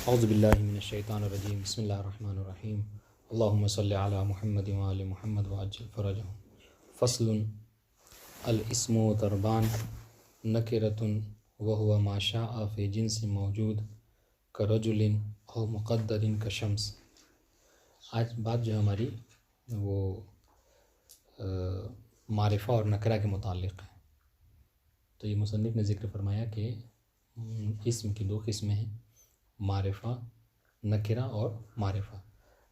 اعوذ باللہ من الشیطان الرجیم بسم اللہ الرحمن الرحیم اللہم صلی علی محمد وآل محمد وعجل فرجہم فصل الاسم ضربان نکرۃ وہو ما شاء فی جنس موجود کرجل او مقدر کشمس۔ آج بات جو ہے ہماری وہ معرفہ اور نکرہ کے متعلق ہے۔ تو یہ مصنف نے ذکر فرمایا کہ اسم کی دو قسمیں ہیں، معرفہ نکرہ اور معرفہ۔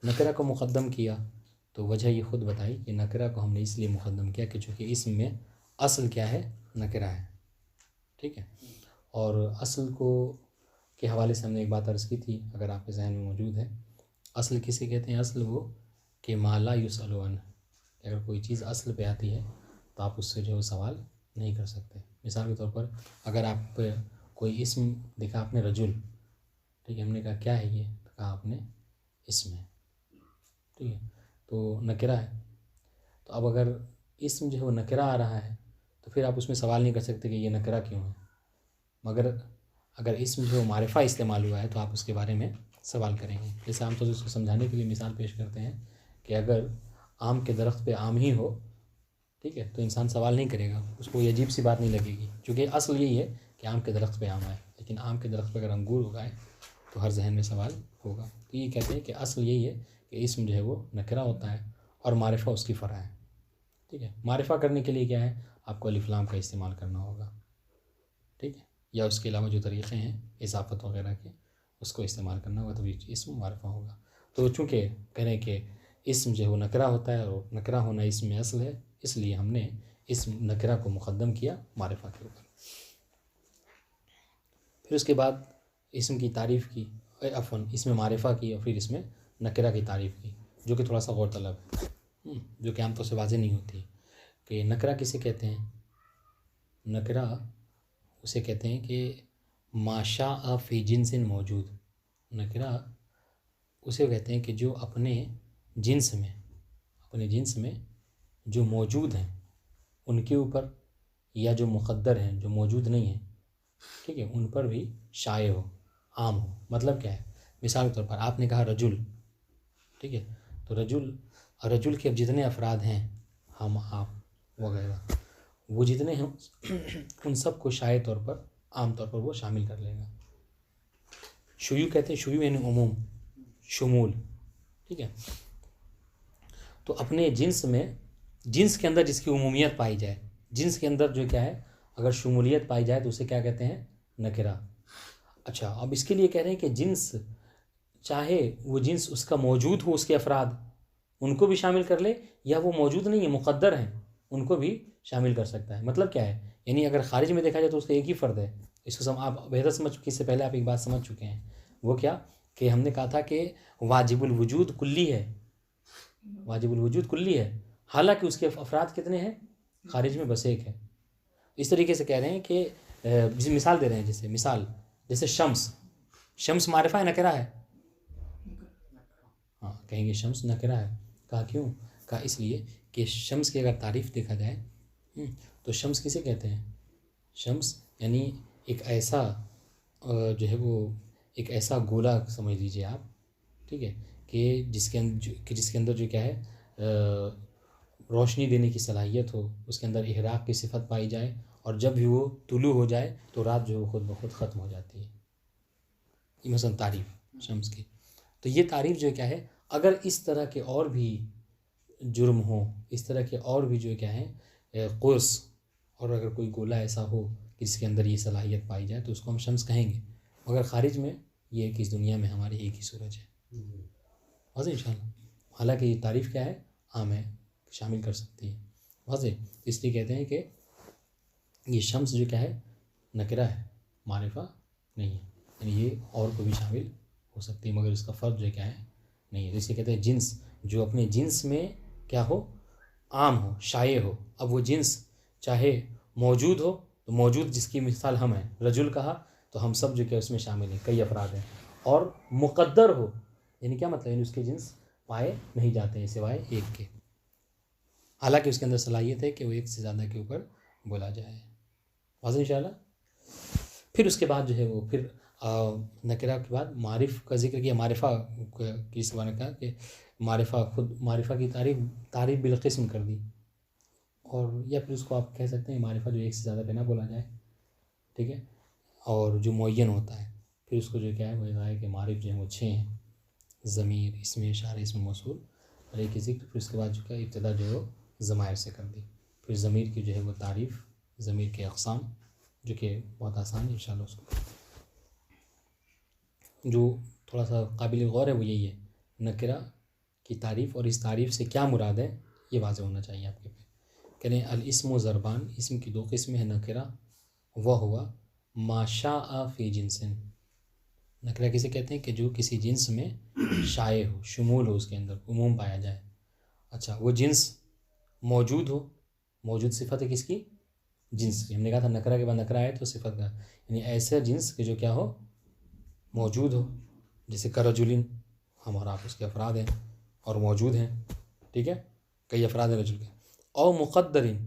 نکرہ کو مقدم کیا تو وجہ یہ خود بتائی کہ نکرہ کو ہم نے اس لیے مقدم کیا کہ چونکہ اسم میں اصل کیا ہے، نکرہ ہے، ٹھیک ہے۔ اور اصل کو کے حوالے سے ہم نے ایک بات عرض کی تھی، اگر آپ کے ذہن میں موجود ہے، اصل کسے کہتے ہیں؟ اصل وہ کہ ما لا یسأل عنہ، اگر کوئی چیز اصل پہ آتی ہے تو آپ اس سے جو ہے سوال نہیں کر سکتے۔ مثال کے طور پر اگر آپ کوئی اسم دیکھا آپ نے رجل، ٹھیک ہے، ہم نے کہا کیا ہے یہ، تو کہا آپ نے اسم ہے، ٹھیک ہے، تو نکرہ ہے۔ تو اب اگر اسم جو ہے وہ نکرہ آ رہا ہے تو پھر آپ اس میں سوال نہیں کر سکتے کہ یہ نکرہ کیوں ہے، مگر اگر اسم جو معرفہ استعمال ہوا ہے تو آپ اس کے بارے میں سوال کریں گے۔ جیسے عام طور سے اس کو سمجھانے کے لیے مثال پیش کرتے ہیں کہ اگر آم کے درخت پہ آم ہی ہو، ٹھیک ہے، تو انسان سوال نہیں کرے گا، اس کو یہ عجیب سی بات نہیں لگے گی، چونکہ اصل یہی ہے کہ آم کے درخت پہ آم آئے، لیکن آم کے درخت پہ اگر انگور اگائے تو ہر ذہن میں سوال ہوگا۔ تو یہ کہتے ہیں کہ اصل یہی ہے کہ اسم جو ہے وہ نکرہ ہوتا ہے اور معرفہ اس کی فرع ہے، ٹھیک ہے۔ معرفہ کرنے کے لیے کیا ہے، آپ کو الف لام کا استعمال کرنا ہوگا، ٹھیک ہے، یا اس کے علاوہ جو طریقے ہیں اضافت وغیرہ کے اس کو استعمال کرنا ہوگا، تو یہ اسم معرفہ ہوگا۔ تو چونکہ کہہ رہے ہیں کہ اسم جو ہے وہ نکرہ ہوتا ہے اور نکرہ ہونا اسم میں اصل ہے، اس لیے ہم نے اسم نکرہ کو مقدم کیا معرفہ کے اوپر۔ پھر اس کے بعد اسم کی تعریف کی، عفواً اسم معرفہ کی، اور پھر اس میں نکرہ کی تعریف کی، جو کہ تھوڑا سا غور طلب ہے، جو کہ عام طور سے واضح نہیں ہوتی کہ نکرہ کسے کہتے ہیں۔ نکرہ اسے کہتے ہیں کہ ما شاء فی جنس موجود، نکرہ اسے کہتے ہیں کہ جو اپنے جنس میں جو موجود ہیں ان کے اوپر، یا جو مقدر ہیں جو موجود نہیں ہیں، ٹھیک ہے، ان پر بھی شائع ہو، عام ہو۔ مطلب کیا ہے؟ مثال کے طور پر آپ نے کہا رجل، ٹھیک ہے، تو رجل کے اب جتنے افراد ہیں، ہم آپ وغیرہ، وہ جتنے ہیں ان سب کو شائع طور پر، عام طور پر وہ شامل کر لے گا۔ شیوع کہتے ہیں، شیوع یعنی عموم، شمول، ٹھیک ہے۔ تو اپنے جنس میں، جنس کے اندر جس کی عمومیت پائی جائے، جنس کے اندر جو کیا ہے اگر شمولیت پائی جائے تو اسے کیا کہتے ہیں؟ نکرہ۔ اچھا، اب اس کے لیے کہہ رہے ہیں کہ جنس، چاہے وہ جنس اس کا موجود ہو، اس کے افراد ان کو بھی شامل کر لے، یا وہ موجود نہیں ہے مقدر ہیں ان کو بھی شامل کر سکتا ہے۔ مطلب کیا ہے؟ یعنی اگر خارج میں دیکھا جائے تو اس کا ایک ہی فرد ہے، اس کو آپ بہتر سمجھ چکے، اس سے پہلے آپ ایک بات سمجھ چکے ہیں، وہ کیا کہ ہم نے کہا تھا کہ واجب الوجود کلی ہے، واجب الوجود کلی ہے، حالانکہ اس کے افراد کتنے ہیں؟ خارج میں بس ایک ہے۔ اس طریقے سے کہہ رہے ہیں کہ مثال دے رہے ہیں، جیسے شمس معرفہ ہے نکرہ ہے؟ ہاں، کہیں گے شمس نکرہ ہے۔ کہا کیوں؟ کہا اس لیے کہ شمس کی اگر تعریف دیکھا جائے تو شمس کسے کہتے ہیں؟ شمس یعنی ایک ایسا جو ہے وہ ایک ایسا گولا سمجھ لیجئے آپ، ٹھیک ہے، کہ جس کے اندر جو کیا ہے روشنی دینے کی صلاحیت ہو، اس کے اندر احراق کی صفت پائی جائے، اور جب بھی وہ طلوع ہو جائے تو رات جو ہے خود بخود ختم ہو جاتی ہے۔ یہ مثلا تعریف شمس کی۔ تو یہ تعریف جو کیا ہے، اگر اس طرح کے اور بھی جرم ہوں، اس طرح کے اور بھی جو کیا ہے قرص، اور اگر کوئی گولا ایسا ہو جس کے اندر یہ صلاحیت پائی جائے تو اس کو ہم شمس کہیں گے، مگر خارج میں یہ کہ اس دنیا میں ہماری ایک ہی سورج ہے، واضح انشاءاللہ۔ حالانکہ یہ تعریف کیا ہے، عام ہے، شامل کر سکتی ہے، واضح۔ اس لیے کہتے ہیں کہ یہ شمس جو کیا ہے نکرہ ہے، معرفہ نہیں ہے، یعنی یہ اور کو بھی شامل ہو سکتی ہے، مگر اس کا فرد جو کیا ہے نہیں ہے۔ اس لیے کہتے ہیں جنس جو اپنے جنس میں کیا ہو، عام ہو، شائع ہو۔ اب وہ جنس چاہے موجود ہو، تو موجود جس کی مثال ہم ہیں، رجل کہا تو ہم سب جو کہ اس میں شامل ہیں، کئی افراد ہیں، اور مقدر ہو، یعنی کیا مطلب، یعنی اس کے جنس پائے نہیں جاتے ہیں سوائے ایک کے، حالانکہ اس کے اندر صلاحیت ہے کہ وہ ایک سے زیادہ کے اوپر بولا جائے، واضح انشاءاللہ۔ پھر اس کے بعد جو ہے وہ پھر نکرہ کے بعد معرف کا ذکر کیا، معرفہ کی سبحان نے کہا کہ معرفہ خود معرفہ کی تعریف بالقسم کر دی، اور یا پھر اس کو آپ کہہ سکتے ہیں معرفہ جو ایک سے زیادہ پہ نہ بولا جائے، ٹھیک ہے، اور جو معین ہوتا ہے، پھر اس کو جو کیا ہے وہ ہے کہ معرف جو ہیں وہ 6 ہیں، ضمیر، اسم اشارہ، اسم موصول اور ایک ذکر، پھر اس کے بعد جو کیا ابتدا جو ہے وہ ضمائر سے کر دی، پھر ضمیر کی جو ہے وہ تعریف، ضمیر کے اقسام جو کہ بہت آسان ہے انشاءاللہ، اس کو جو تھوڑا سا قابل غور ہے وہ یہی ہے، نکرہ کی تعریف اور اس تعریف سے کیا مراد ہے یہ واضح ہونا چاہیے آپ کے پہ. کہنے الاسم و ضربان، اسم کی 2 قسمیں ہیں نکرہ، وہ ہوا ما شاء فی جنس. نکرہ کسے کہتے ہیں کہ جو کسی جنس میں شائع ہو، شمول ہو، اس کے اندر عموم پایا جائے. اچھا، وہ جنس موجود ہو، موجود صفت ہے کس کی؟ جنس کی. ہم نے کہا تھا نکرہ کے بعد نکرہ آئے تو صفت کا، یعنی ایسے جنس کہ جو کیا ہو، موجود ہو، جیسے کرجلن، ہم اور آپ اس کے افراد ہیں اور موجود ہیں، ٹھیک ہے، کئی افراد ہیں رجل کے. او مقدرن،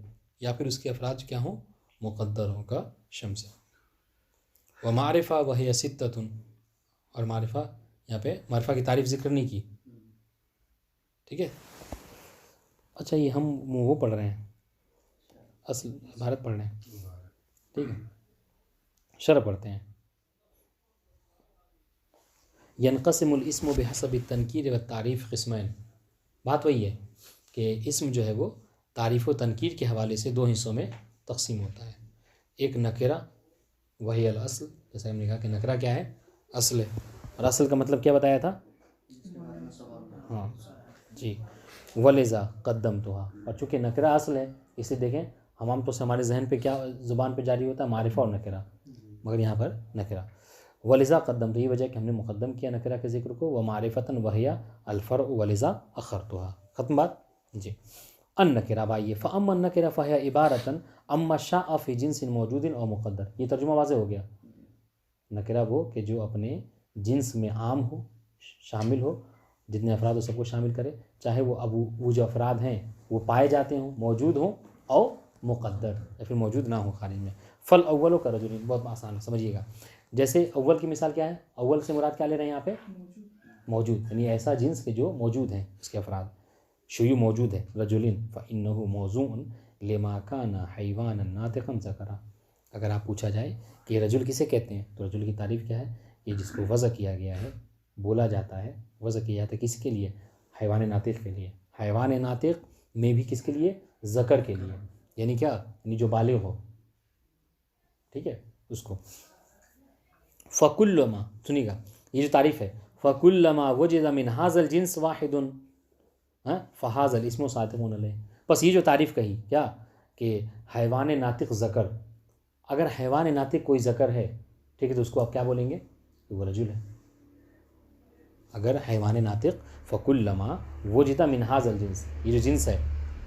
یا پھر اس کے افراد کیا ہوں، مقدر ہوں کا شمس. و معرفہ وہی ستۃ، اور معرفہ یہاں پہ معرفہ کی تعریف ذکر نہیں کی، ٹھیک ہے. اچھا، یہ ہم وہ پڑھ رہے ہیں، اصل عبارت پڑھ رہے ہیں، ٹھیک ہے، شرح پڑھتے ہیں. ینقسم الاسم بحسب التنکیر والتعریف قسمین. بات وہی ہے کہ اسم جو ہے وہ تعریف و تنکیر کے حوالے سے 2 حصوں میں تقسیم ہوتا ہے. ایک نکرہ وہی الاصل، جیسے ہم نے کہا کہ نکرہ کیا ہے، اصل ہے، اور اصل کا مطلب کیا بتایا تھا، ہاں جی، ولذا قدمتها. اور چونکہ نکرہ اصل ہے، اسے دیکھیں ہم عام طور سے ہمارے ذہن پہ کیا زبان پہ جاری ہوتا ہے، معرفہ اور نکرہ، مگر یہاں پر نکرہ. ولذا قدمت، یہ وجہ کہ ہم نے مقدم کیا نکرہ کے ذکر کو. ومعرفتاً وہی الفرع ولذا اخرتها. ختم بات جی. النکرہ بھائی، فاما النکرہ فہی عبارتاً اما شاء فی جنس موجود او مقدر. یہ ترجمہ واضح ہو گیا. نکرہ وہ کہ جو اپنے جنس میں عام ہو، شامل ہو، جتنے افراد ہو سب کو شامل کرے، چاہے وہ جو افراد ہیں وہ پائے جاتے ہوں، موجود ہوں، او مقدر، یا پھر موجود نہ ہو خارج میں. فل اولو کا رجل، بہت آسان ہے، سمجھیے گا. جیسے اول کی مثال کیا ہے، اول سے مراد کیا لے رہے ہیں یہاں پہ، موجود، یعنی ایسا جنس کہ جو موجود ہیں، اس کے افراد شیوع موجود ہے. رجل فإنه موضوع لما كان حیوانا ناطقا ذکرا. اگر آپ پوچھا جائے کہ یہ رجل کسے کہتے ہیں تو رجل کی تعریف کیا ہے، یہ جس کو وضع کیا گیا ہے، بولا جاتا ہے، وضع کیا جاتا ہے کس کے لیے، حیوان ناطق کے لیے. حیوان ناطق میں بھی کس کے لیے، ذکر کے لیے، یعنی کیا، یعنی جو بالغ ہو، ٹھیک ہے، اس کو. فَكُلُّمَا، سنیے گا یہ جو تعریف ہے، فَكُلَّمَا وُجِدَ مِنْ هَذَا الْجِنْسِ وَاحِدٌ فَهَذَا الْاسْمُ صَادِقٌ عَلَيْهِ. بس یہ جو تعریف کہی کیا کہ حیوان ناطق ذکر، اگر حیوان ناطق کوئی ذکر ہے، ٹھیک ہے، تو اس کو آپ کیا بولیں گے کہ وہ رجل ہے. اگر حیوان ناطق فَكُلَّمَا وُجِدَ مِنْ هَذَا الْجِنْسِ، یہ جو جنس ہے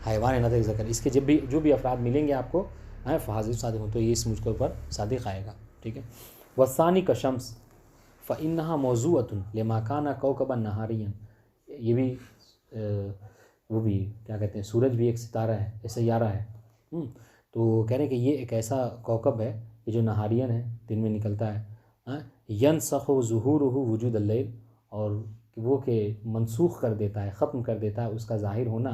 حیوان ناطق ذکر، اس کے جو بھی افراد ملیں گے آپ کو، فَهَذَا صادق، تو یہ اس مجھ کے اوپر صادق آئے گا، ٹھیک ہے. والثانی کا شمس فإنها موضوعة لما كان كوكبا نهاريا. یہ بھی وہ بھی کیا کہتے ہیں، سورج بھی ایک ستارہ ہے، ایک سیارہ ہے. تو کہہ رہے ہیں کہ یہ ایک ایسا کوكب ہے کہ جو نہارین ہے، دن میں نکلتا ہے. ينسخ ظهوره وجود اللیل، اور وہ کہ منسوخ کر دیتا ہے، ختم کر دیتا ہے اس کا ظاہر ہونا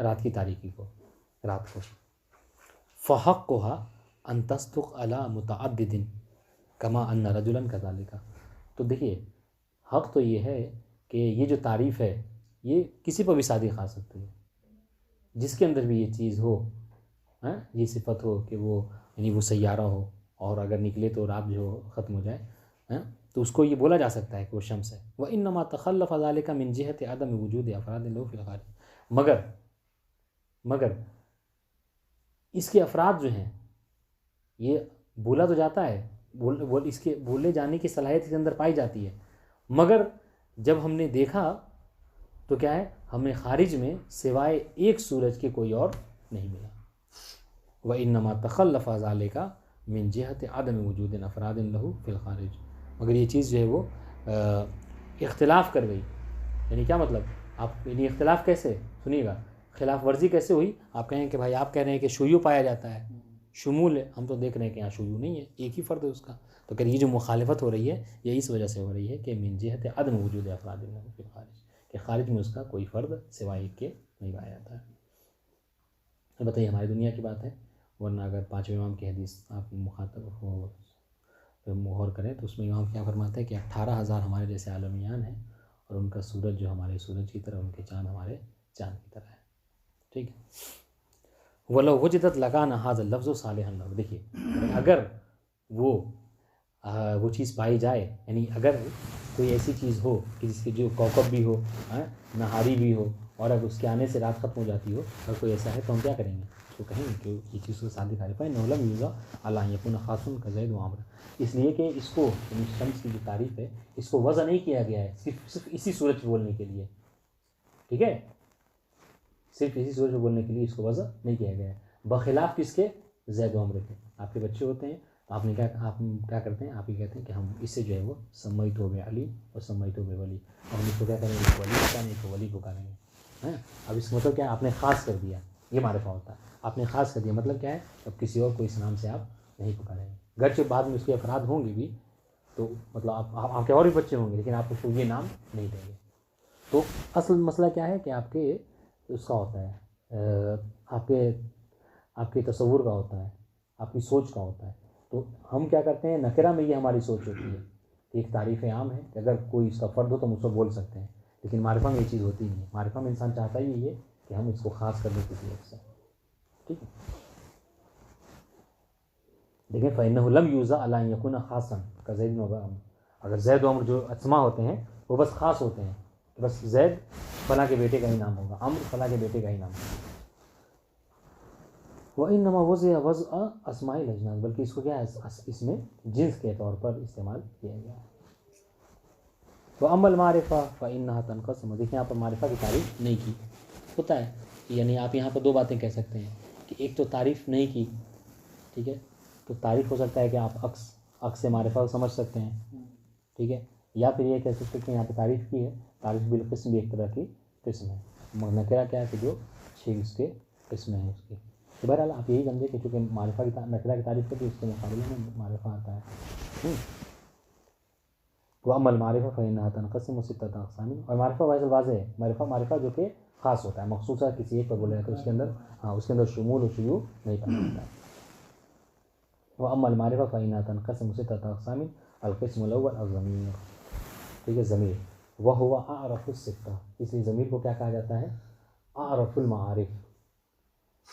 رات کی تاریکی کو، رات کو. فحقها ان تصدق على متعدد کما ان رجلا کذالک. تو دیکھیے حق تو یہ ہے کہ یہ جو تعریف ہے یہ کسی پر بھی صادق آ سکتی ہے، جس کے اندر بھی یہ چیز ہو، یہ صفت ہو کہ وہ یعنی وہ سیارہ ہو، اور اگر نکلے تو رات جو ختم ہو جائے، تو اس کو یہ بولا جا سکتا ہے کہ وہ شمس ہے. وانما تخلف ذلك من جهة عدم وجود افراد له في الخارج. مگر اس کے افراد جو ہیں یہ بولا تو جاتا ہے، اس کے بولے جانے کی صلاحیت کے اندر پائی جاتی ہے، مگر جب ہم نے دیکھا تو کیا ہے، ہمیں خارج میں سوائے ایک سورج کے کوئی اور نہیں ملا. وَإِنَّمَا تَخَلَّفَ ذَلِكَ مِنْ جِهَةِ عَدَمِ وُجُودٍ أَفْرَادٍ لَهُ فِي الْخَارِجِ. مگر یہ چیز جو ہے وہ اختلاف کر گئی. یعنی کیا مطلب، آپ یعنی اختلاف کیسے، سنیے گا، خلاف ورزی کیسے ہوئی. آپ کہیں کہ بھائی آپ کہہ رہے ہیں کہ شیوع پایا جاتا ہے، شمول ہے، ہم تو دیکھ رہے ہیں کہ یہاں شیوع نہیں ہے، ایک ہی فرد ہے اس کا. تو کہ یہ جو مخالفت ہو رہی ہے یہ اس وجہ سے ہو رہی ہے کہ من جہت عدم وجود افراد فی الخارج، کہ خارج میں اس کا کوئی فرد سوائے ایک کے نہیں پایا جاتا ہے. بتائیے ہماری دنیا کی بات ہے، ورنہ اگر پانچویں امام کی حدیث آپ مخاطب ہو غور کریں تو اس میں امام کیا فرماتے ہیں کہ 18,000 ہمارے جیسے عالمیان ہیں اور ان کا سورج جو ہمارے سورج کی طرح، ان کے چاند ہمارے چاند کی طرح ہے. ٹھیک ہے. وَلَوْ وُجِدَتْ لَكَانَ هَذَا اللَّفْظُ صَالِحًا لَهُ. دیکھیے اگر وہ چیز پائی جائے، یعنی اگر کوئی ایسی چیز ہو کہ جس کے جو کوكب بھی ہو، نہاری بھی ہو، اور اگر اس کے آنے سے رات ختم ہو جاتی ہو، اگر کوئی ایسا ہے تو ہم کیا کریں گے؟ اس کو کہیں گے کہ یہ چیز کو صادق عارف ہے. نولم یوزا اللہ یکون خاصن کا زید و عمر، اس لیے کہ اس کو یعنی شمس کی جو تعریف ہے اس کو وضع نہیں کیا گیا ہے صرف اسی سورج کو بولنے کے لیے. ٹھیک ہے، صرف اسی سورج کو بولنے کے لیے اس کو وضع نہیں کیا گیا ہے، بخلاف کس کے؟ زید و عمر کے. آپ کے بچے ہوتے ہیں تو آپ کیا کرتے ہیں؟ آپ یہ کہتے ہیں کہ ہم اس سے جو ہے وہ سمیتو بے علی اور سمیتو بے ولی، اور ہم اس کو کیا کریں گے؟ ولی پکاریں گے، ولی پکاریں گے. اب اس کا مطلب کیا ہے؟ آپ نے خاص کر دیا، یہ معرفہ ہوتا ہے. آپ نے خاص کر دیا مطلب کیا ہے؟ اب کسی اور کو اس نام سے آپ نہیں پکاریں گے، گرچہ بعد میں اس کے افراد ہوں گے بھی، تو مطلب آپ کے اور بھی بچے ہوں گے لیکن آپ اس کو یہ نام نہیں دیں گے. تو اصل مسئلہ کیا ہے کہ آپ کے اس کا ہوتا ہے، آپ کے تصور کا ہوتا ہے، آپ کی سوچ کا ہوتا ہے. تو ہم کیا کرتے ہیں؟ نکرہ میں یہ ہماری سوچ ہوتی ہے کہ ایک تعریف عام ہے کہ اگر کوئی اس کا فرد ہو تو ہم اس کو بول سکتے ہیں، لیکن معرفہ میں یہ چیز ہوتی نہیں ہے. معرفہ میں انسان چاہتا ہی یہ کہ ہم اس کو خاص کر دیں کسی ایک سے. ٹھیک ہے. دیکھیں فَإِنَّهُ لَمْ يُوزَعْ عَلَىٰ أَن يَكُونَ خَاصًا كَزَيْدٍ وَعَمْرٍ. اگر زید و عمر جو اسما ہوتے ہیں وہ بس خاص ہوتے ہیں، بس زید فلاں کے بیٹے کا ہی نام ہوگا، عمر فلاں کے بیٹے کا ہی نام ہوگا. وَإِنَّمَا وُزِعَ وَضْعَ أَسْمَاءِ الْأَجْنَاسِ، بلکہ اس کو کیا ہے؟ اس میں جنس کے طور پر استعمال کیا گیا ہے. وَأَمَّا الْمَعْرِفَةُ فَإِنَّهَا تَنْقَسِمُ. دیکھیں یہاں پر معرفہ کی تعریف نہیں کی ہوتا ہے، یعنی آپ یہاں پر دو باتیں کہہ سکتے ہیں کہ ایک تو تعریف نہیں کی، ٹھیک ہے، تو تعریف ہو سکتا ہے کہ آپ عکس معرفہ کو سمجھ سکتے ہیں. ٹھیک ہے. یا پھر یہ کہہ سکتے ہیں کہ یہاں پہ تعریف کی ہے، تعریف بالقسم بھی ایک طرح کی قسم ہے. نکرہ کیا ہے کہ جو 6 اس کے قسمیں ہیں اس کی. تو بہرحال آپ یہی سمجھے کہ چونکہ معرفہ کی نکرہ کی تعریف کرتی ہے اس کے مقابلے میں معرفہ آتا ہے. وَأَمَّا الْمَعْرِفَةُ فَإِنَّهَا تَنْقَسِمُ سِتَّةَ أَقْسَامٍ. اور معرفہ واضح ہے، معرفہ جو کہ خاص ہوتا ہے، مخصوصہ کسی ایک پر بولا جاتا ہے، اس کے اندر شمول و شیوع نہیں پایا جاتا ہے. وَأَمَّا الْمَعْرِفَةُ فَإِنَّهَا تَنْقَسِمُ سِتَّةَ أَقْسَامٍ. الْقِسْمُ الْأَوَّلُ الضَّمِيرُ. ٹھیک ہے، ضمیر. وَهُوَ أَعْرَفُ السِّتَّةِ. اس لیے ضمیر کو کیا کہا جاتا ہے؟ اعرف المعارف.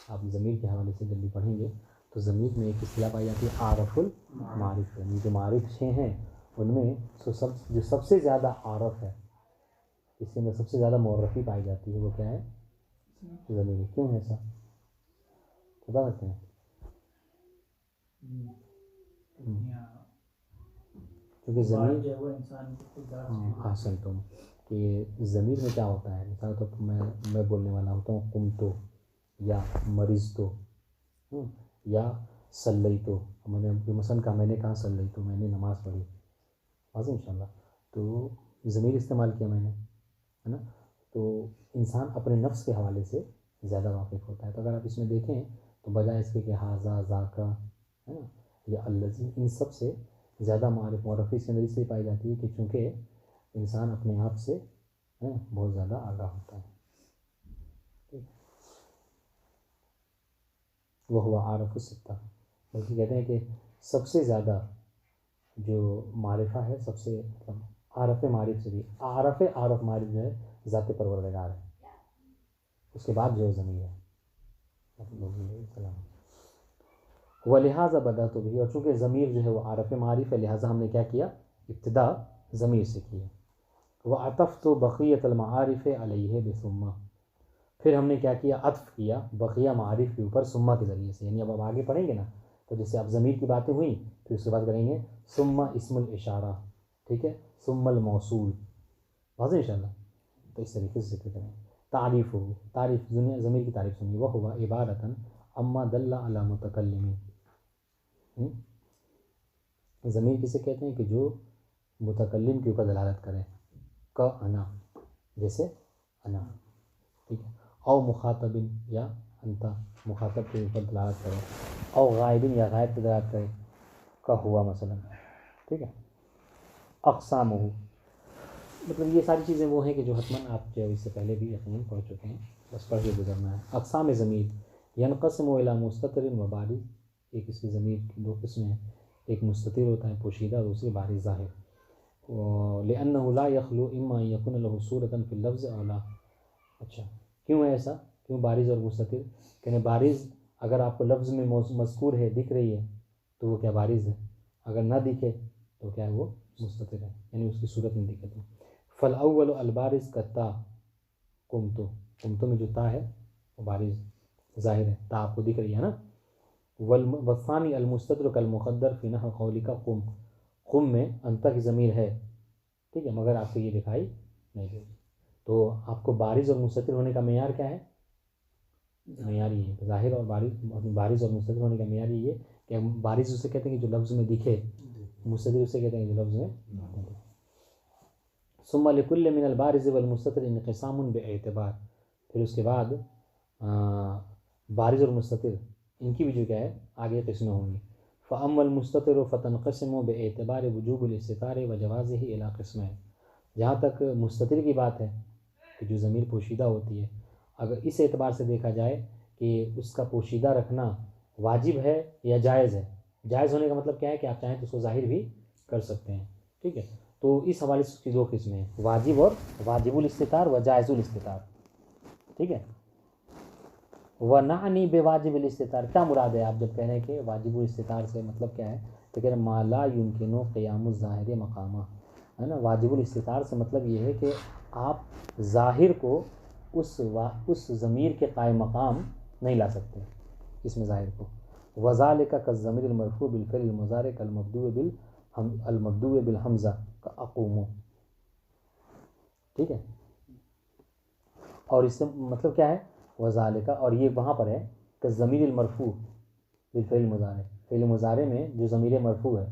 آپ ضمیر کے حوالے سے جلدی پڑھیں گے تو ضمیر میں ایک اصطلاح پائی جاتی ہے اعرف المعارف، یعنی جو معارف 6 ہیں ان میں جو سب سے زیادہ عارف ہے، اس کے اندر سب سے زیادہ معرفی پائی جاتی ہے، وہ کیا ہے؟ ضمیر. کیوں ہے ایسا بتا سکتے ہیں؟ کیونکہ ضمیر حاصل تم کہ ضمیر میں کیا ہوتا ہے؟ مثال تو میں بولنے والا ہوتا ہوں قمتو یا مرضتو یا صلیتو. میں نے مثلا کہا، میں نے کہا صلیتو، میں نے نماز پڑھی، واضح انشاءاللہ. تو ضمیر استعمال کیا میں نے، ہے نا. تو انسان اپنے نفس کے حوالے سے زیادہ واقف ہوتا ہے. تو اگر آپ اس میں دیکھیں تو بجائے اس کے کہ ہاذا ذاکا، ہے نا، یا الذی، ان سب سے زیادہ معرفی اس کے اندر اس لیے پائی جاتی ہے کہ چونکہ انسان اپنے آپ سے بہت زیادہ آگاہ ہوتا ہے. وہ ہوا عارف الستہ. بلکہ کہتے ہیں کہ سب سے زیادہ جو معرفہ ہے، سب سے عارف معرف سے بھی عارف معرف جو ہے ذات پروردگار ہے، اس کے بعد جو ہے ضمیر ہے. وہ لہٰذا بدا تو بھی، اور چونکہ ضمیر جو ہے وہ عارف معرف ہے لہٰذا ہم نے کیا کیا؟ ابتدا ضمیر سے کی ہے. وہ عطف تو بقیت المعارف علیہ بثم. پھر ہم نے کیا کیا؟ عطف کیا بقیہ معارف کے اوپر ثم کے ذریعے سے. یعنی اب آپ آگے پڑھیں گے نا تو جیسے اب ضمیر کی باتیں ہوئیں پھر اس کے بعد کریں گے ثم اسم الاشارہ، ٹھیک ہے، ثم الموصول، واضح انشاءاللہ. تو اس طریقے سے ذکر کریں. تعریف ہو، تعریف ضمیر کی تعریف سنیے. وہ ہوا عبارتاً اما دل علی متکلم. ضمیر کسے کہتے ہیں؟ کہ جو متکلم کے اوپر دلالت کرے، کا انا، جیسے انا، ٹھیک ہے، او مخاطب یا انتا، مخاطب کے اوپر دلالت کرے. اور غائبین یا غائب کی دلالت کرے کا ہوا مثلا. ٹھیک ہے. اقسام ہو مطلب یہ ساری چیزیں وہ ہیں کہ جو حتماً آپ جو اس سے پہلے بھی یقیناً پڑھ چکے ہیں، بس پڑھ کے گزرنا ہے. اقسام ضمیر ینقسم الی مستتر و بارز. ایک اس کی ضمیر کی دو قسمیں ہیں، ایک مستتر ہوتا ہے پوشیدہ، دوسری بارز ظاہر. لأنه لا يخلو اما ان يكون له صورة في اللفظ او لا. اچھا کیوں ہے ایسا؟ کیوں بارز اور مستتر؟ کہ بارز اگر آپ کو لفظ میں مذکور ہے، دکھ رہی ہے تو وہ کیا بارز ہے، اگر نہ دکھے تو کیا ہے وہ مستتر ہے، یعنی اس کی صورت میں دکھے تو. فالاول البارز کا تا قمتو. قمتو میں جو تا ہے وہ بارز ظاہر ہے، تا آپ کو دکھ رہی ہے نا. والثانی المستتر کالمقدر فی نحو قولک قم. قم میں انتا کی ضمیر ہے، ٹھیک ہے، مگر آپ کو یہ دکھائی نہیں دے گی. تو آپ کو بارز اور مستتر ہونے کا معیار کیا ہے؟ معیار یہ ہے ظاہر اور بارز اور مستتر ہونے کا معیار یہ ہے کہ بارز اسے کہتے ہیں کہ جو لفظ میں دکھے، مستتر اسے کہتے ہیں کہ جو لفظ میں نہ دکھے. ثم لكل من البارز والمستتر انقسام باعتبار. پھر اس کے بعد بارز اور مستتر ان کی بھی جو کیا ہے آگے قسمیں ہوں گی. فاما المستتر فتنقسم باعتبار وجوب الاستتار وجوازه الى قسمين. جہاں تک مستتر کی بات ہے کہ جو ضمیر پوشیدہ ہوتی ہے، اگر اس اعتبار سے دیکھا جائے کہ اس کا پوشیدہ رکھنا واجب ہے یا جائز ہے. جائز ہونے کا مطلب کیا ہے کہ آپ چاہیں تو اس کو ظاہر بھی کر سکتے ہیں. ٹھیک ہے. تو اس حوالے سے اس کی دو قسمیں ہیں، واجب اور واجب الاستتار و جائز الاستتار. ٹھیک ہے. ونعنی بواجب الاستتار. کیا مراد ہے آپ جب کہہ رہے ہیں کہ واجب الاستتار سے مطلب کیا ہے؟ تو کہہ رہے ہیں ما لا يمكن قیام الظاہر مقامہ، ہے نا. واجب الاستتار سے مطلب یہ ہے کہ آپ ظاہر کو اس ضمیر کے قائم مقام نہیں لا سکتے اس میں ظاہر کو. وذالک کالضمیر المرفوع بالفعل المضارع المبدوء بالحمزہ کاقوم. ٹھیک ہے. اور اس سے مطلب کیا ہے؟ وذالک، اور یہ وہاں پر ہے کالضمیر المرفوع بالفعل المضارع. فعل مضارع میں جو ضمیر مرفوع ہے،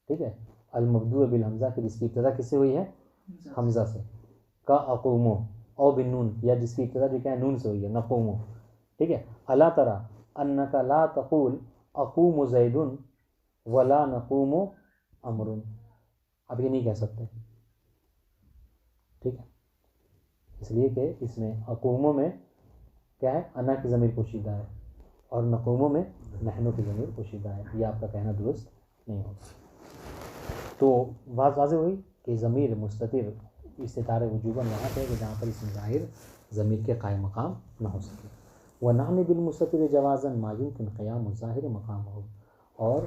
ٹھیک ہے، المبدوء بالحمزہ، کہ جس کی ابتدا کس سے ہوئی ہے؟ حمزہ سے. کا اقومو او بالنون، یا جس کی ابتدا جو کیا ہے نون سے ہوئی ہے، نقومو. ٹھیک ہے. الا ترى انک لا تقول اقوم زید ولا نقوم امر. اب یہ نہیں کہہ سکتے، ٹھیک ہے، اس لیے کہ اس میں اقوموں میں کیا ہے؟ انا کی ضمیر پوشیدہ ہے، اور نقوموں میں نحنو کی ضمیر پوشیدہ ہے. یہ آپ کا کہنا درست نہیں ہوگا. تو بات واضح ہوئی کہ ضمیر مستتر استتار وجوباً وہاں پہ کہ جہاں پر اس میں ظاہر ضمیر کے قائم مقام نہ ہو سکے. ونعم بالمستتر جوازاً ما يمكن قیام الظاہر مقام ہو. اور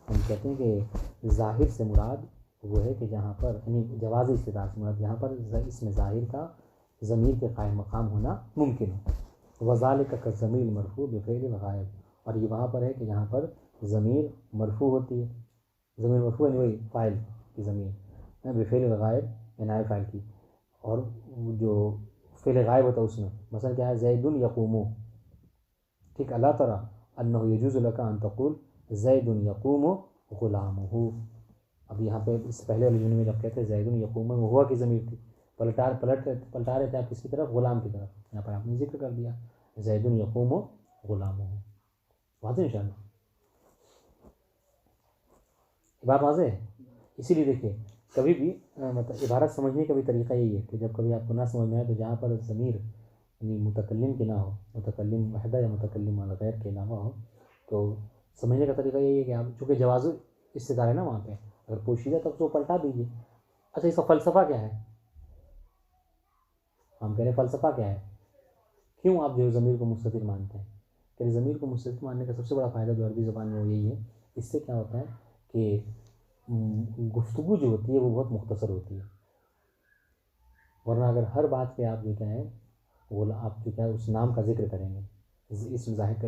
ہم کہتے ہیں کہ ظاہر سے مراد وہ ہے کہ جہاں پر یعنی جواز استتار سے مراد جہاں پر اس میں ظاہر کا ضمیر کے قائم مقام ہونا ممکن ہو. وذالک کالضمیر المرفوع بفعل الغائب. اور یہ وہاں پر ہے کہ جہاں پر ضمیر مرفوع ہوتی ہے، ضمیر مرفوع یعنی وہی فاعل کی ضمیر بفعل الغائب یعنی نائب فاعل کی، اور جو فعل غائب ہوتا ہے اس میں مثلا کیا ہے؟ زید یقوم. ٹھیک. اللہ ترى انہ یجوز لک ان تقول زید یقوم غلامہ. اب یہاں پہ اس سے پہلے والے جملے میں جب کہتے ہیں زید یقوم، وہ ہوا کی ضمیر تھی، پلٹا رہے تھے آپ کس کی طرف؟ غلام کی طرف. یہاں پر آپ نے ذکر کر دیا زید یقوم غلامہ. واضح ان شاء اللہ بات واضح ہے. اسی لیے دیکھیے کبھی بھی مطلب عبارت سمجھنے کا بھی طریقہ یہی ہے کہ جب کبھی آپ کو نہ سمجھ میں آئے تو جہاں پر ضمیر یعنی متکلم کی نہ ہو، متکلم وحدہ یا متکلم الغیر کے علاوہ ہو، تو سمجھنے کا طریقہ یہی ہے کہ آپ چونکہ جواز استتار ہے نا وہاں پہ، اگر پوشیدہ تب تو پلٹا دیجیے. اچھا اس کا فلسفہ کیا ہے؟ ہم کہہ رہے ہیں فلسفہ کیا ہے؟ کیوں آپ جو ضمیر کو مستتر مانتے ہیں؟ کہ ضمیر کو مستتر ماننے کا سب سے بڑا فائدہ جو عربی زبان میں وہ یہی ہے، اس سے کیا ہوتا ہے کہ گفتگو جو ہوتی ہے وہ بہت مختصر ہوتی ہے. ورنہ اگر ہر بات پہ آپ جو کیا ہے وہ آپ جو کیا ہے اس نام کا ذکر کریں گے، اس ظاہر کا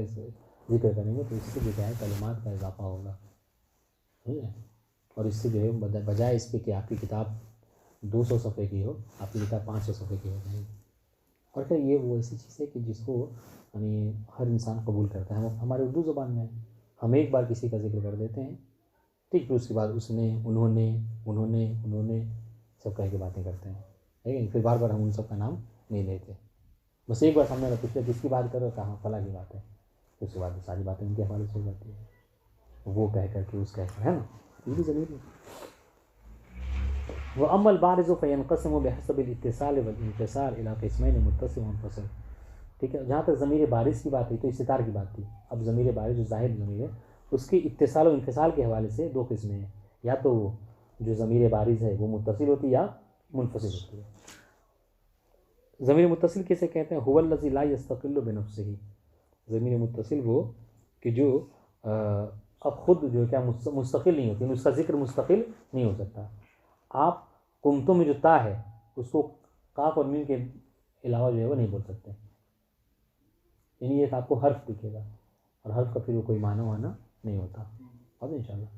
ذکر کریں گے، تو اس سے جو کیا ہے کلمات کا اضافہ ہوگا. ٹھیک ہے. اور اس سے جو ہے بجائے اس پہ کہ آپ کی کتاب 200 صفحے کی ہو، آپ کی کتاب 500 صفحے کی ہو جائے گی. اور پھر یہ وہ ایسی چیز ہے کہ جس کو یعنی ہر انسان قبول کرتا ہے. ہمارے اردو زبان میں ہم ایک بار کسی کا ذکر کر دیتے ہیں، ٹھیک، پھر اس کے بعد اس نے انہوں نے سب کہہ کے باتیں کرتے ہیں، لیکن پھر بار بار ہم ان سب کا نام نہیں لیتے. بس ایک بار سامنے پوچھتے کس کی بات کرو، کہاں فلاں کی بات ہے. اس کے بعد ساری باتیں ان کے حوالے سے ہو جاتی ہیں، وہ کہہ کر کے اس کہہ کر، ہے نا، یہ بھی ضمیر ہے. وأما البارز فينقسم بحسب الاتصال والانفصال إلى قسمين متصل ومنفصل. ٹھیک ہے، جہاں تک ضمیر بارز کی بات ہوئی تو استتار کی بات تھی. اب ضمیر بارز جو ظاہر ضمیر ہے اس کی اتصال و انفصال کے حوالے سے دو قسمیں ہیں، یا تو جو ضمیر بارز ہے وہ متصل ہوتی ہے یا منفصل ہوتی ہے. ضمیر متصل کیسے کہتے ہیں؟ هو الذي لا يستقل بنفسه. ضمیر متصل وہ کہ جو اب خود جو کیا مستقل نہیں ہوتی، اس کا ذکر مستقل نہیں ہو سکتا. آپ قمتوں میں جو تا ہے اس کو قاف اور میم کے علاوہ جو ہے وہ نہیں بول سکتے، یعنی یہ آپ کو حرف دکھے گا اور حرف کا پھر وہ کوئی معنی وانا نہیں ہوتا. اور انشاءاللہ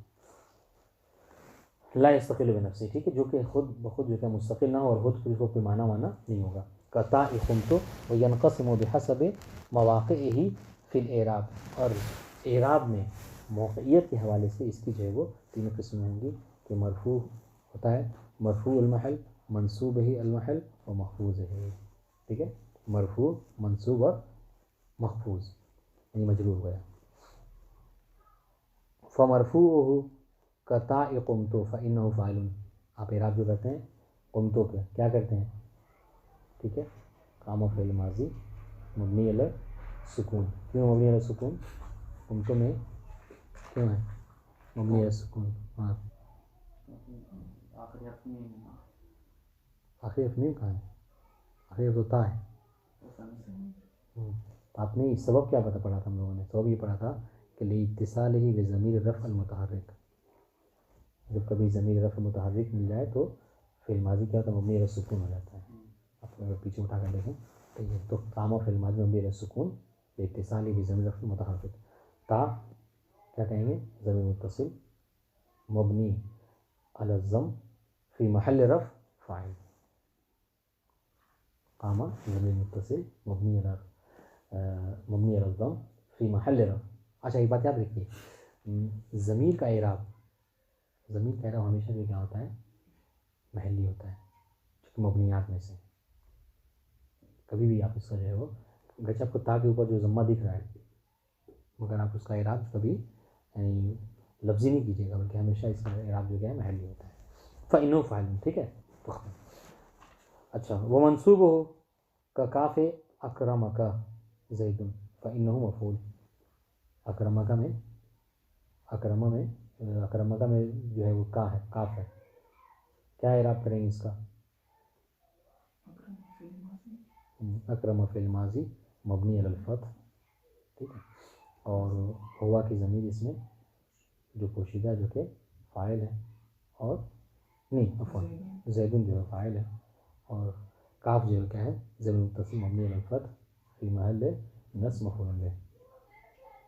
لا یستقل بنفسہ، ٹھیک ہے، جو کہ خود بخود جو کہ مستقل نہ ہو اور خود پھر کو کوئی معنی وانا نہیں ہوگا. قطع قمت وینقسم بحسب مواقعہ فی الاعراب، اور اعراب میں موقعیت کے حوالے سے اس کی جو ہے وہ تینوں قسمیں ہوں گی کہ مرفوع ہوتا ہے، مرفوع المحل، منصوب ہی المحل و محفوظ ہے. ٹھیک ہے، مرفوع، منصوب اور محفوظ، یعنی مجرور ہوا. فمرفوعہ قطع قمت فإنہ فاعل. آپ اعراب جو کرتے ہیں قمتوں کے کیا کرتے ہیں؟ ٹھیک ہے، قام فعل ماضی مبنی علی سکون. کیوں مبنی علی سکون؟ قمتوں میں کیوں ہے مبنی علی سکون؟ ہاں، آخری حرف میم کہاں ہے؟ آخری حرف تو تا ہے. آپ نے سبب کیا پڑھا تھا ہم لوگوں نے؟ سبب یہ پڑھا تھا کہ لاتصال ہی بضمیر رفع المتحرک. جب کبھی ضمیر رفع متحرک مل جائے تو فعل ماضی کیا ہوتا ہے؟ مبنی علی سکون ہو جاتا ہے. آپ اگر پیچھے اٹھا کر دیکھیں تو یہ تو قام فعل ماضی مبنی علی سکون لاتصال ہی بضمیر رفع المتحرک. تا کیا کہیں گے؟ ضمیر متصل مبنی علی الضم فی محل رفع فاعل. قام ضمیر متصل مبنی علی الضم فی محل رفع. اچھا ایک بات یاد رکھیے، ضمیر کا اعراب ہمیشہ جو کیا ہوتا ہے؟ محلی ہوتا ہے، چونکہ مبنیات میں سے کبھی بھی آپ اس کا جو ہے وہ گرچہ آپ کو تا کے اوپر جو ضمہ دکھ رہا ہے مگر آپ اس کا اعراب کبھی یعنی لفظی نہیں کیجیے گا، بلکہ ہمیشہ اس کا اعراب جو ہے محلی ہوتا ہے. فإنہ فاعل. ٹھیک ہے. اچھا، وہ منصوب ہو کا کاف اکرمک زید فإنہ مفعول. اکرمک میں جو ہے وہ کاف ہے. کیا اعراب کریں گے اس کا؟ اکرم فعل ماضی مبنی علی الفتح. ٹھیک ہے، اور ہوا کی ضمیر اس میں جو پوشیدہ جو کہ فاعل ہے، اور نہیں عفوا زیدن جو ہے فاعل ہے، اور کاف جو ہے کیا ہے؟ ضمیر متصل مبنی علی الفتح فی محل نصب مفعول بہ.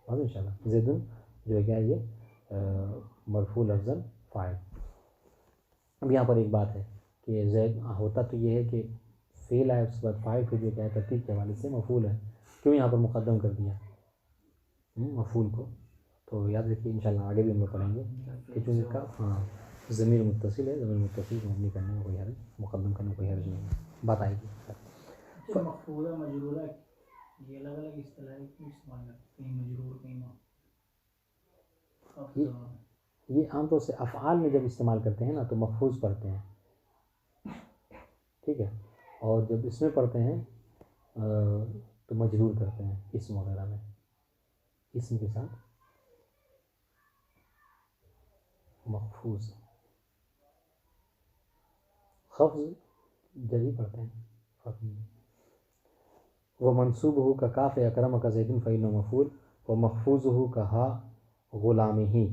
اور انشاءاللہ زیدن جو ہے کیا ہے؟ یہ مرفوع لفظاً فاعل. اب یہاں پر ایک بات ہے کہ زید ہوتا تو یہ ہے کہ فعل ہے اس کے بعد فاعل پھر جو کیا ہے ترتیب کے حوالے سے مفعول ہے، کیوں یہاں پر مقدم کر دیا مفعول کو؟ تو یاد رکھیے انشاءاللہ آگے بھی ہم لوگ پڑھیں گے کہ چونکہ کا ضمیر متصل ہے، ضمیر متصل کو مبنی کرنے میں کوئی حرج، مقدم کرنے میں کوئی حرج نہیں ہے. بات آئے گی. مفعولہ مجرورہ یہ الگ الگ اصطلاح کیوں استعمال کرتے ہیں؟ مجرور کہیں یہ عام طور سے افعال میں جب استعمال کرتے ہیں نا تو محفوظ پڑھتے ہیں. ٹھیک ہے، اور جب اس میں پڑھتے ہیں تو مجرور کرتے ہیں اسم وغیرہ میں، اسم کے ساتھ محفوظ. خفض جری پڑھتے ہیں. وہ منصوب ہو کا کاف اکرم کا زیدن فعینہ مفعول و محفوظ ہو کا ہا غلام ہی.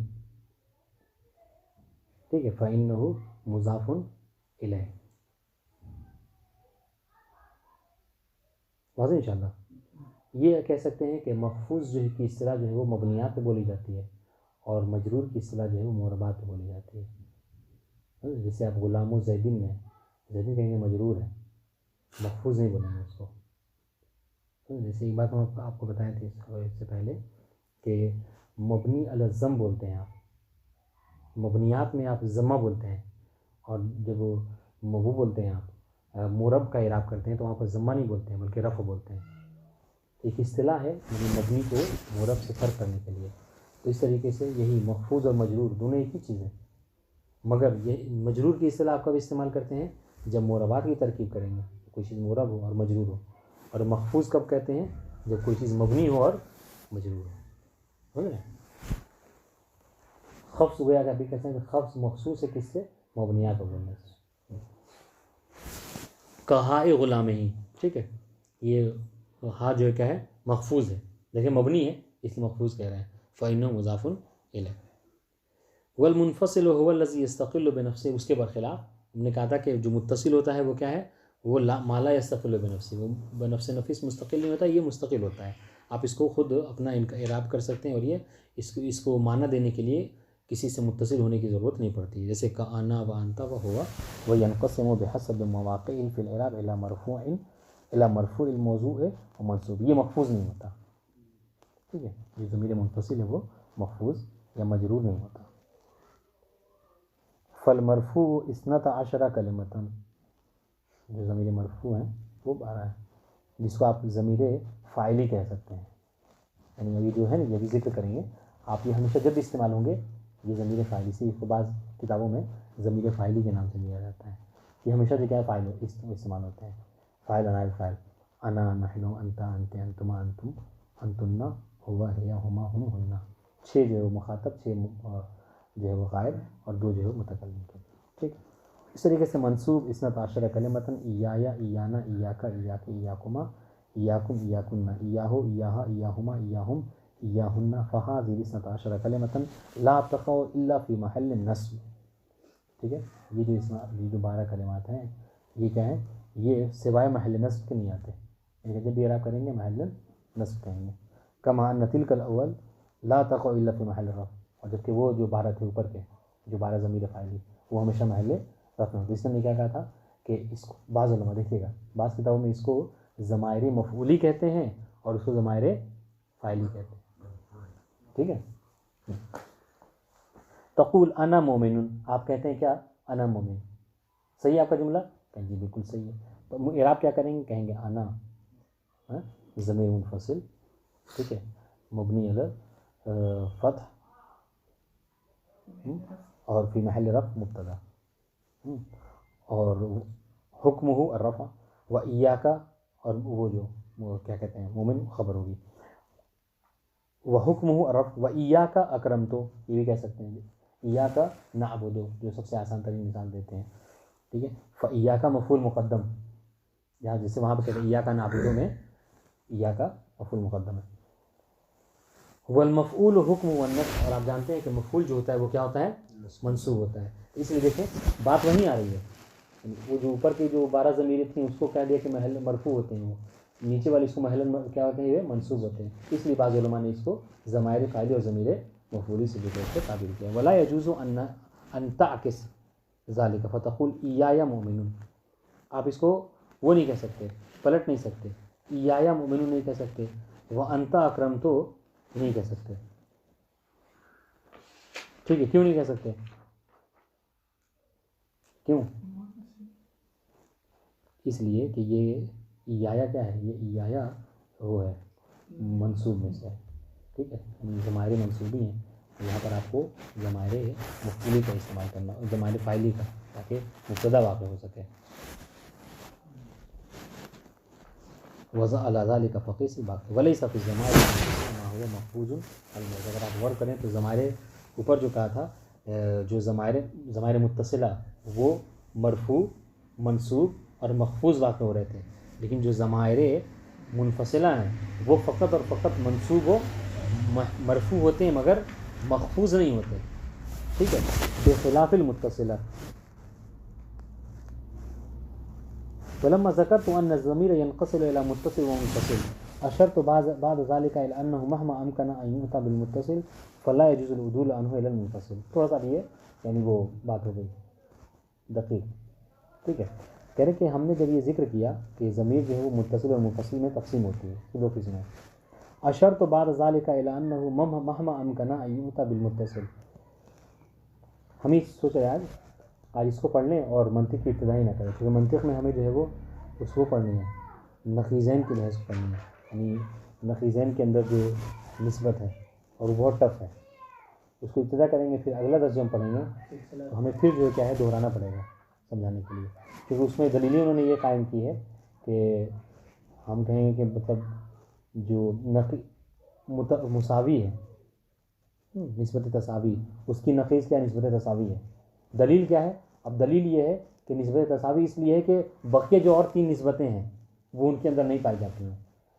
ٹھیک ہے، فعینہ مضاف الیہ. واضح انشاءاللہ. یہ کہہ سکتے ہیں کہ محفوظ جو ہے کی اصطلاح جو ہے وہ مبنیات پہ بولی جاتی ہے، اور مجرور کی اصطلاح جو ہے وہ معربات پہ بولی جاتی ہے. جیسے آپ غلام زیدن میں زیدن کہیں گے مجرور ہے، محفوظ نہیں بولیں گے اس کو. جیسے ایک بات ہم آپ کو بتائے تھے اس سے پہلے کہ مبنی علی الضم بولتے ہیں آپ، مبنیات میں آپ ضمہ بولتے ہیں، اور جب وہ بولتے ہیں آپ مرب کا اعراب کرتے ہیں تو وہاں پر ضمہ نہیں بولتے ہیں بلکہ رفع بولتے ہیں. ایک اصطلاح ہے مبنی کو معرب سے فرق کرنے کے لیے. تو اس طریقے سے یہی محفوظ اور مجرور دونوں ایک ہی چیز ہے، مگر یہ مجرور کی اصطلاح آپ کب استعمال کرتے ہیں؟ جب معربات کی ترکیب کریں گے، کوئی چیز معرب ہو اور مجرور ہو. اور محفوظ کب کہتے ہیں؟ جب کوئی چیز مبنی ہو اور مجرور ہو. سمجھ رہے ہیں؟ خفض گویا کہ ابھی کہتے ہیں کہ خفض مخصوص ہے کس سے؟ مبنیات کو بولنے سے. کہائے غلام ہی، ٹھیک ہے، یہ ہا جو ہے کیا ہے؟ محفوظ ہے، لیکن مبنی ہے اس لیے محفوظ کہہ رہے ہیں. فَإِنَّهُ مُضَافٌ إِلَيْهِ. والمنفصل هو الذي يستقل بنفسه. اس کے برخلاف ہم نے کہا تھا کہ جو متصل ہوتا ہے وہ کیا ہے؟ وہ ما لا يستقل بنفسه، وہ بنفس نفیس مستقل نہیں ہوتا، یہ مستقل ہوتا ہے. آپ اس کو خود اپنا اعراب کر سکتے ہیں، اور یہ اس کو معنی دینے کے لیے کسی سے متصل ہونے کی ضرورت نہیں پڑتی. جیسے کانا و انت و ہوا و ينقسم بحسب مواقع في الاعراب الى مرفوع الموضوع و منصوب. یہ محفوظ نہیں ہوتا، ٹھیک ہے، جو ضمیر منفصل ہے وہ محفوظ یا مجرور نہیں ہوتا. فالمرفوع 12 کلمۃ، جو ضمیر مرفوع ہیں وہ 12 ہیں، جس کو آپ ضمیر فاعلی کہہ سکتے ہیں. یعنی ابھی جو ہے نا، یہ بھی ذکر کریں گے آپ، یہ ہمیشہ جب بھی استعمال ہوں گے یہ ضمیر فاعلی سے. اس کو بعض کتابوں میں ضمیر فاعلی کے نام سے لیا جاتا ہے. یہ ہمیشہ جو کیا ہے؟ فاعل استعمال ہوتے ہیں. فاعل نائب فاعل، انا نحن انت انت انتما انتم انتن ہوا ہیا ہما ہم ہننا. 6 جو ہے وہ مخاطب، 6 جو ہے وہ غائب، اور 2 جو ہے متکلم کے. ٹھیک. اس طریقے سے منصوب 12 کلمۃ، ایایا ایانا ایاکا ایاک ایاکما ایاکم ایاکن ایاہو ایاہا ایاہما ایاہم ایاہن فہذہ 12 کلمۃ لا تقع الا فی محل نصب. ٹھیک ہے، یہ جو 12 کلمات ہیں یہ کیا ہیں؟ یہ سوائے محل نصب کے نہیں آتے. یعنی جب بھی اعراب کریں گے محل نصب کہیں گے. کما ان تلک الاول لا تقع الا فی محل رفع. اور جبکہ وہ جو 12 تھے اوپر کے، جو 12 ضمیر فاعلی، وہ ہمیشہ محل رفع ہوتے. اس نے کیا کہا تھا کہ اس کو بعض علماء، دیکھیے گا بعض کتابوں میں اس کو ضمائر مفعولی کہتے ہیں اور اس کو ضمائر فاعلی کہتے ہیں. ٹھیک ہے. تقول انا مومن، آپ کہتے ہیں کیا؟ انا مومن. صحیح ہے آپ کا جملہ؟ کہیں جی بالکل صحیح ہے. تو اعراب کیا کریں گے؟ کہیں گے انا ضمیر منفصل، ٹھیک ہے، مبنی علی فتح اور فی محل رفع مبتدا، اور حکمہ الرفع و ایاکا، اور وہ جو کیا کہتے ہیں مومن خبر ہوگی، و حکمہ الرفع و ایاکا اکرمتو. یہ بھی کہہ سکتے ہیں ایاکا نعبدو، جو سب سے آسان ترین مثال دیتے ہیں. ٹھیک ہے. فایاکا مفعول مقدم، یہاں جیسے وہاں پہ کہتے ہیں ایاکا نعبدو میں ایاکا مفعول مقدم ہے. والمفعول حکم والنصب، اور آپ جانتے ہیں کہ مفعول جو ہوتا ہے وہ کیا ہوتا ہے؟ منصوب ہوتا ہے. اس لیے دیکھیں بات وہیں آ رہی ہے. وہ جو اوپر کی جو 12 ضمیریں تھیں اس کو کہہ دیا کہ محل مرفوع ہوتے ہیں، وہ نیچے والے اس کو محل کیا ہوتے ہیں؟ یہ منصوب ہوتے ہیں. اس لیے بعض علماء نے اس کو ضمائر فاعلی اور ضمیر مفعولی سے جو ہے تعبیر کیا. ولا يجوز ان تعکس ذلك فتقول ایایا مؤمنون. آپ اس کو وہ نہیں کہہ سکتے، پلٹ نہیں سکتے. ایایا مؤمنون نہیں کہہ سکتے، وانت اکرمتو نہیں کہہ سکتے. ٹھیک ہے. کیوں نہیں کہہ سکتے؟ کیوں؟ اس لیے کہ یہ ایایا کیا ہے؟ یہ ایایا وہ ہے منصوب میں سے ہے. ٹھیک ہے، ضمائر منصوبی ہیں. یہاں پر آپ کو ضمائر مفعولی کا استعمال کرنا، ضمائر فاعلی کا، تاکہ مبتدا واقع ہو سکے. وضع علی ذلک فقیس باقی ولیس فی الضمائر ما هو محفوظ الموضوع. اگر آپ غور کریں تو ضمائر اوپر جو کہا تھا، جو ضمائر متصلہ وہ مرفوع، منصوب اور محفوظ واقع ہو رہے تھے، لیکن جو ضمائر منفصلہ ہیں وہ فقط اور فقط منصوب و مرفوع ہوتے ہیں مگر محفوظ نہیں ہوتے. ٹھیک ہے. بخلاف المتصلہ. ولما ذكرت أن الضمير ينقسم إلى متصل ومنفصل أشرت بعد ذلك إلى أنه مهما أمكن أن يؤتى بالمتصل فلا يجوز العدول عنه إلى المنفصل. تھوڑا سا یہ یعنی وہ بات ہو گئی دقیق. ٹھیک ہے. کہہ رہے کہ ہم نے جب یہ ذکر کیا کہ ضمیر جو ہے وہ متصل اور منفصل میں تقسیم ہوتی ہے، 2 قسمیں. اشرت بعد ذلك الى انه مهما امكن ان يؤتى بالمتصل. ہم ہی سوچ رہے آج اس کو پڑھ لیں اور منطق کی ابتدائی نہ کریں، کیونکہ منطق میں ہمیں جو ہے وہ اس کو پڑھنی ہے، نقیضین کی بحث پڑھنی ہے. یعنی نخیزین کے اندر جو نسبت ہے اور وہ بہت ٹف ہے، اس کو ابتدا کریں گے، پھر اگلا درس جو ہم پڑھیں گے تو ہمیں پھر جو کیا ہے دہرانا پڑے گا سمجھانے کے لیے، کیونکہ اس میں دلیلیں انہوں نے یہ قائم کی ہے کہ ہم کہیں گے کہ مطلب جو مساوی ہے نسبت تساوی، اس کی نقیض کیا نسبت تساوی ہے، دلیل کیا ہے؟ اب دلیل یہ ہے کہ نسبت تساوی اس لیے ہے کہ بقیہ جو اور 3 نسبتیں ہیں وہ ان کے اندر نہیں پائی جاتی ہیں،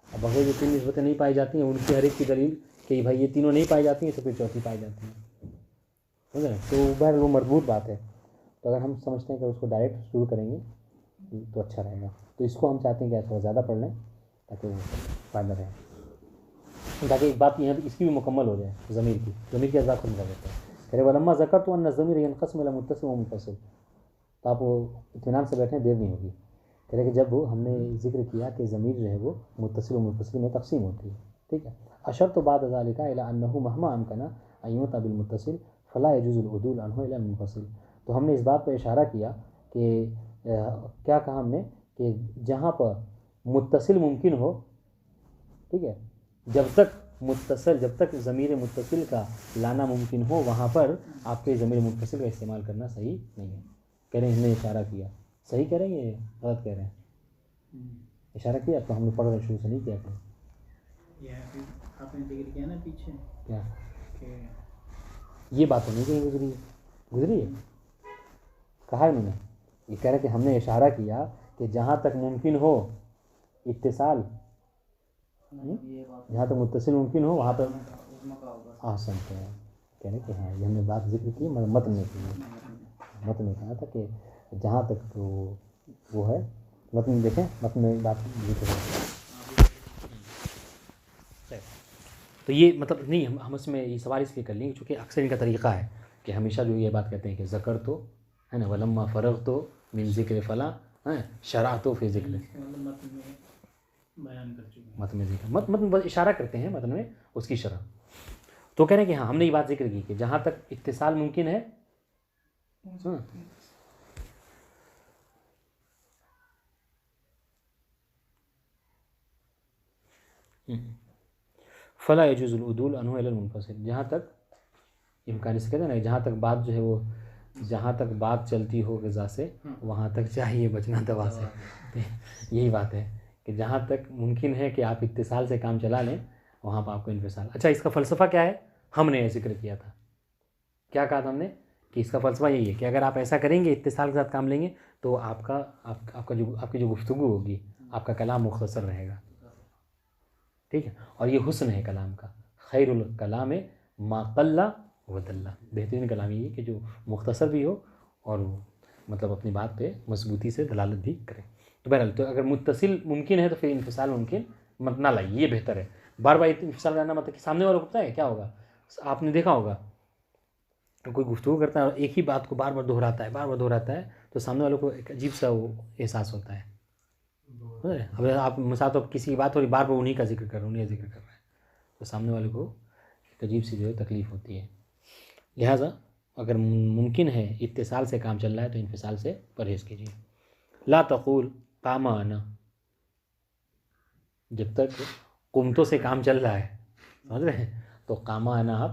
اب بقیہ جو 3 نسبتیں نہیں پائی جاتی ہیں ان کی ہر ایک کی دلیل کہ بھائی یہ تینوں نہیں پائی جاتی ہیں تو پھر چوتھی پائی جاتی ہیں، سمجھ رہے ہیں؟ تو بہر وہ مربوط بات ہے، تو اگر ہم سمجھتے ہیں کہ اس کو ڈائریکٹ شروع کریں گے تو اچھا رہے گا، تو اس کو ہم چاہتے ہیں کہ تھوڑا زیادہ پڑھ لیں تاکہ وہ فائدہ رہے، تاکہ ایک بات یہاں اس کی بھی مکمل ہو جائے، ضمیر کے اضافہ خود کر دیتے ہیں، کہہ رہے ولما ذکرت ان الضمیر ينقسم الى متصل و منفصل، تو آپ وہ اطمینان سے بیٹھیں، دیر نہیں ہوگی، کہہ رہے کہ جب ہم نے ذکر کیا کہ ضمیر جو ہے وہ متصل و منفصل میں تقسیم ہوتی ہے، ٹھیک ہے، اشرت بعد ذلك الى انه مهما امكن ان يؤتى بالمتصل فلا يجوز العدول عنه الى المنفصل، تو ہم نے اس بات پہ اشارہ کیا کہ کیا کہا ہم نے کہ جہاں پر متصل ممکن ہو، ٹھیک ہے، جب تک ضمیر متصل کا لانا ممکن ہو وہاں پر آپ کے ضمیر متصل کا استعمال کرنا صحیح نہیں ہے، کہہ رہے ہیں ہم نے اشارہ کیا، صحیح کہہ رہے ہیں یہ غلط کہہ رہے ہیں؟ اشارہ کیا تو ہم نے پڑھ رہے شروع سے نہیں کیا تھا، آپ نے ذکر کیا نا پیچھے کیا کہ یہ بات تو نہیں کہیں گزری ہے، کہا انہوں نے، یہ کہہ رہے کہ ہم نے اشارہ کیا کہ جہاں تک ممکن ہو اتصال، جہاں تک متصل ممکن ہو وہاں پر آسان ہے، کہہ رہے کہ ہاں یہ ہم نے بات ذکر کی متن میں کی، متن میں کہا تھا کہ جہاں تک وہ ہے، متن دیکھیں متن میں بات ذکر ہے، تو یہ مطلب نہیں ہم اس میں یہ سوال اس لیے کر لیں گے چونکہ اکثر ان کا طریقہ ہے کہ ہمیشہ جو یہ بات کہتے ہیں کہ ذکر تو ہے نا ولما فرغ تو من ذکر فلاں شرع تو فی ذکر، متن میں بیان کر چکے ہیں، متن میں ذکر متن اشارہ کرتے ہیں متن میں اس کی شرح، تو کہہ رہے ہیں کہ ہاں ہم نے یہ بات ذکر کی کہ جہاں تک اتصال ممکن ہے فلا يجوز العدول عنه الى المنفصل، جہاں تک امکان سے کہتے ہیں نا جہاں تک بات جو ہے وہ جہاں تک بات چلتی ہو غذا سے وہاں تک چاہیے بچنا دوا سے، یہی بات ہے کہ جہاں تک ممکن ہے کہ آپ اتصال سے کام چلا لیں وہاں پہ آپ کو انفصال، اچھا اس کا فلسفہ کیا ہے؟ ہم نے ذکر کیا تھا، کیا کہا تھا ہم نے کہ اس کا فلسفہ یہی ہے کہ اگر آپ ایسا کریں گے اتصال کے ساتھ کام لیں گے تو آپ کی جو گفتگو ہوگی آپ کا کلام مختصر رہے گا، ٹھیک ہے، اور یہ حسن ہے کلام کا، خیر الکلام ما قل و دل، بہترین کلام یہ ہے کہ جو مختصر بھی ہو اور مطلب اپنی بات پہ مضبوطی سے دلالت بھی کرے، تو بہرحال تو اگر متصل ممکن ہے تو پھر انفصال ممکن مت نہ لائیے، یہ بہتر ہے، بار بار انفصال کرنا مطلب کہ سامنے والوں کو پتہ ہے کیا ہوگا، آپ نے دیکھا ہوگا کوئی گفتگو کرتا ہے اور ایک ہی بات کو بار بار دہراتا ہے تو سامنے والوں کو ایک عجیب سا وہ احساس ہوتا ہے، اب آپ مثال تو کسی کی بات ہو رہی بار بار انہیں کا ذکر کر رہے ہیں تو سامنے والے کو ایک عجیب سی جو ہے تکلیف ہوتی ہے، لہٰذا اگر ممکن ہے اتصال سے کام چل رہا ہے تو انفصال سے پرہیز کیجیے، لا تقول قام انا، جب تک قمتوں سے کام چل رہا ہے سمجھ رہے ہیں تو قام انا آپ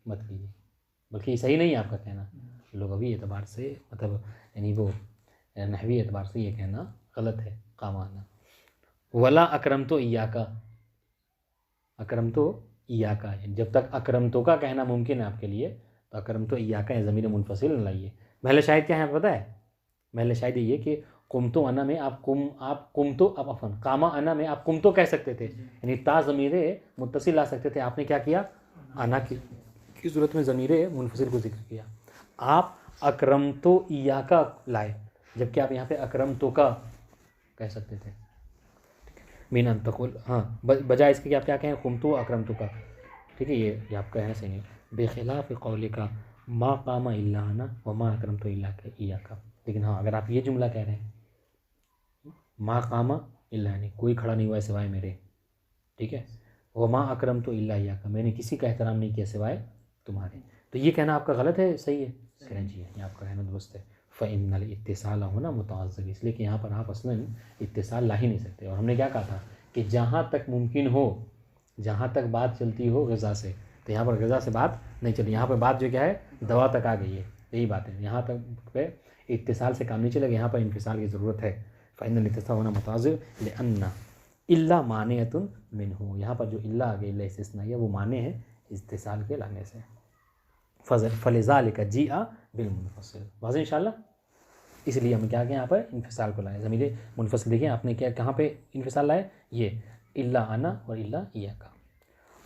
مت کیجیے، بلکہ یہ صحیح نہیں ہے آپ کا کہنا، لغوی اعتبار سے مطلب یعنی وہ نحوی اعتبار سے یہ کہنا غلط ہے، قام انا، ولا اکرمتو ایاکا، اکرمتو ایاکا، جب تک اکرمتو کا کہنا ممکن ہے آپ کے لیے تو اکرمتو ایاکا یا ضمیر منفصل نہ لائیے، محل شاہد کیا ہے پتہ ہے؟ محل شاہد یہ کہ قمتو انا میں آپ قمتو اب عفوا قاما انا میں آپ قمتو کہہ سکتے تھے، یعنی تا ضمیر متصل لا سکتے تھے، آپ نے کیا کیا؟ انا کی صورت میں ضمیر منفصل کو ذکر کیا، آپ اکرمتو ایاکا لائے جبکہ آپ یہاں پہ اکرمتو کا کہہ سکتے تھے، مین ان تقول، ہاں بجائے اس کے کہ آپ کیا کہیں قمتو اکرمتو کا، ٹھیک ہے، یہ آپ کہنا صحیح ہے، بخلاف قولک ما قام الا انا وما اکرمتو الا ایاکا، لیکن ہاں اگر آپ یہ جملہ کہہ رہے ہیں ما قام الا انی، کوئی کھڑا نہیں ہوا ہے سوائے میرے، ٹھیک ہے، وما اکرمتو الا ایاکا، میں نے کسی کا احترام نہیں کیا سوائے تمہارے، تو یہ کہنا آپ کا غلط ہے صحیح ہے؟ کہنا جی ہے، یہ آپ کا کہنا درست ہے، فإن الاتصال ہونا متعذر، اس لیے کہ یہاں پر آپ اصلاً اتصال لا ہی نہیں سکتے، اور ہم نے کیا کہا تھا کہ جہاں تک ممکن ہو جہاں تک بات چلتی ہو غذا سے، تو یہاں پر غذا سے بات نہیں چلی، یہاں پہ بات جو کیا ہے دوا تک آ گئی ہے، یہی بات ہے، یہاں تک پہ اتصال سے کام نہیں چلے گا، یہاں پر انفصال کی ضرورت ہے۔ فإن الاتصال ہونا متعذر لأن الا مانعۃ منہ، یہاں پر جو الا آ گئی الا استثنائیہ وہ مانع ہے اتصال کے لانے سے۔ فلذلک جیء بالمنفصل، واضح انشاءاللہ۔ اس لیے ہم کیا کہیں یہاں پر انفصال کو لائے، ضمیر منفصل دیکھیں آپ نے کیا کہاں پہ انفصال لائے، یہ الا انا اور الا ایاک۔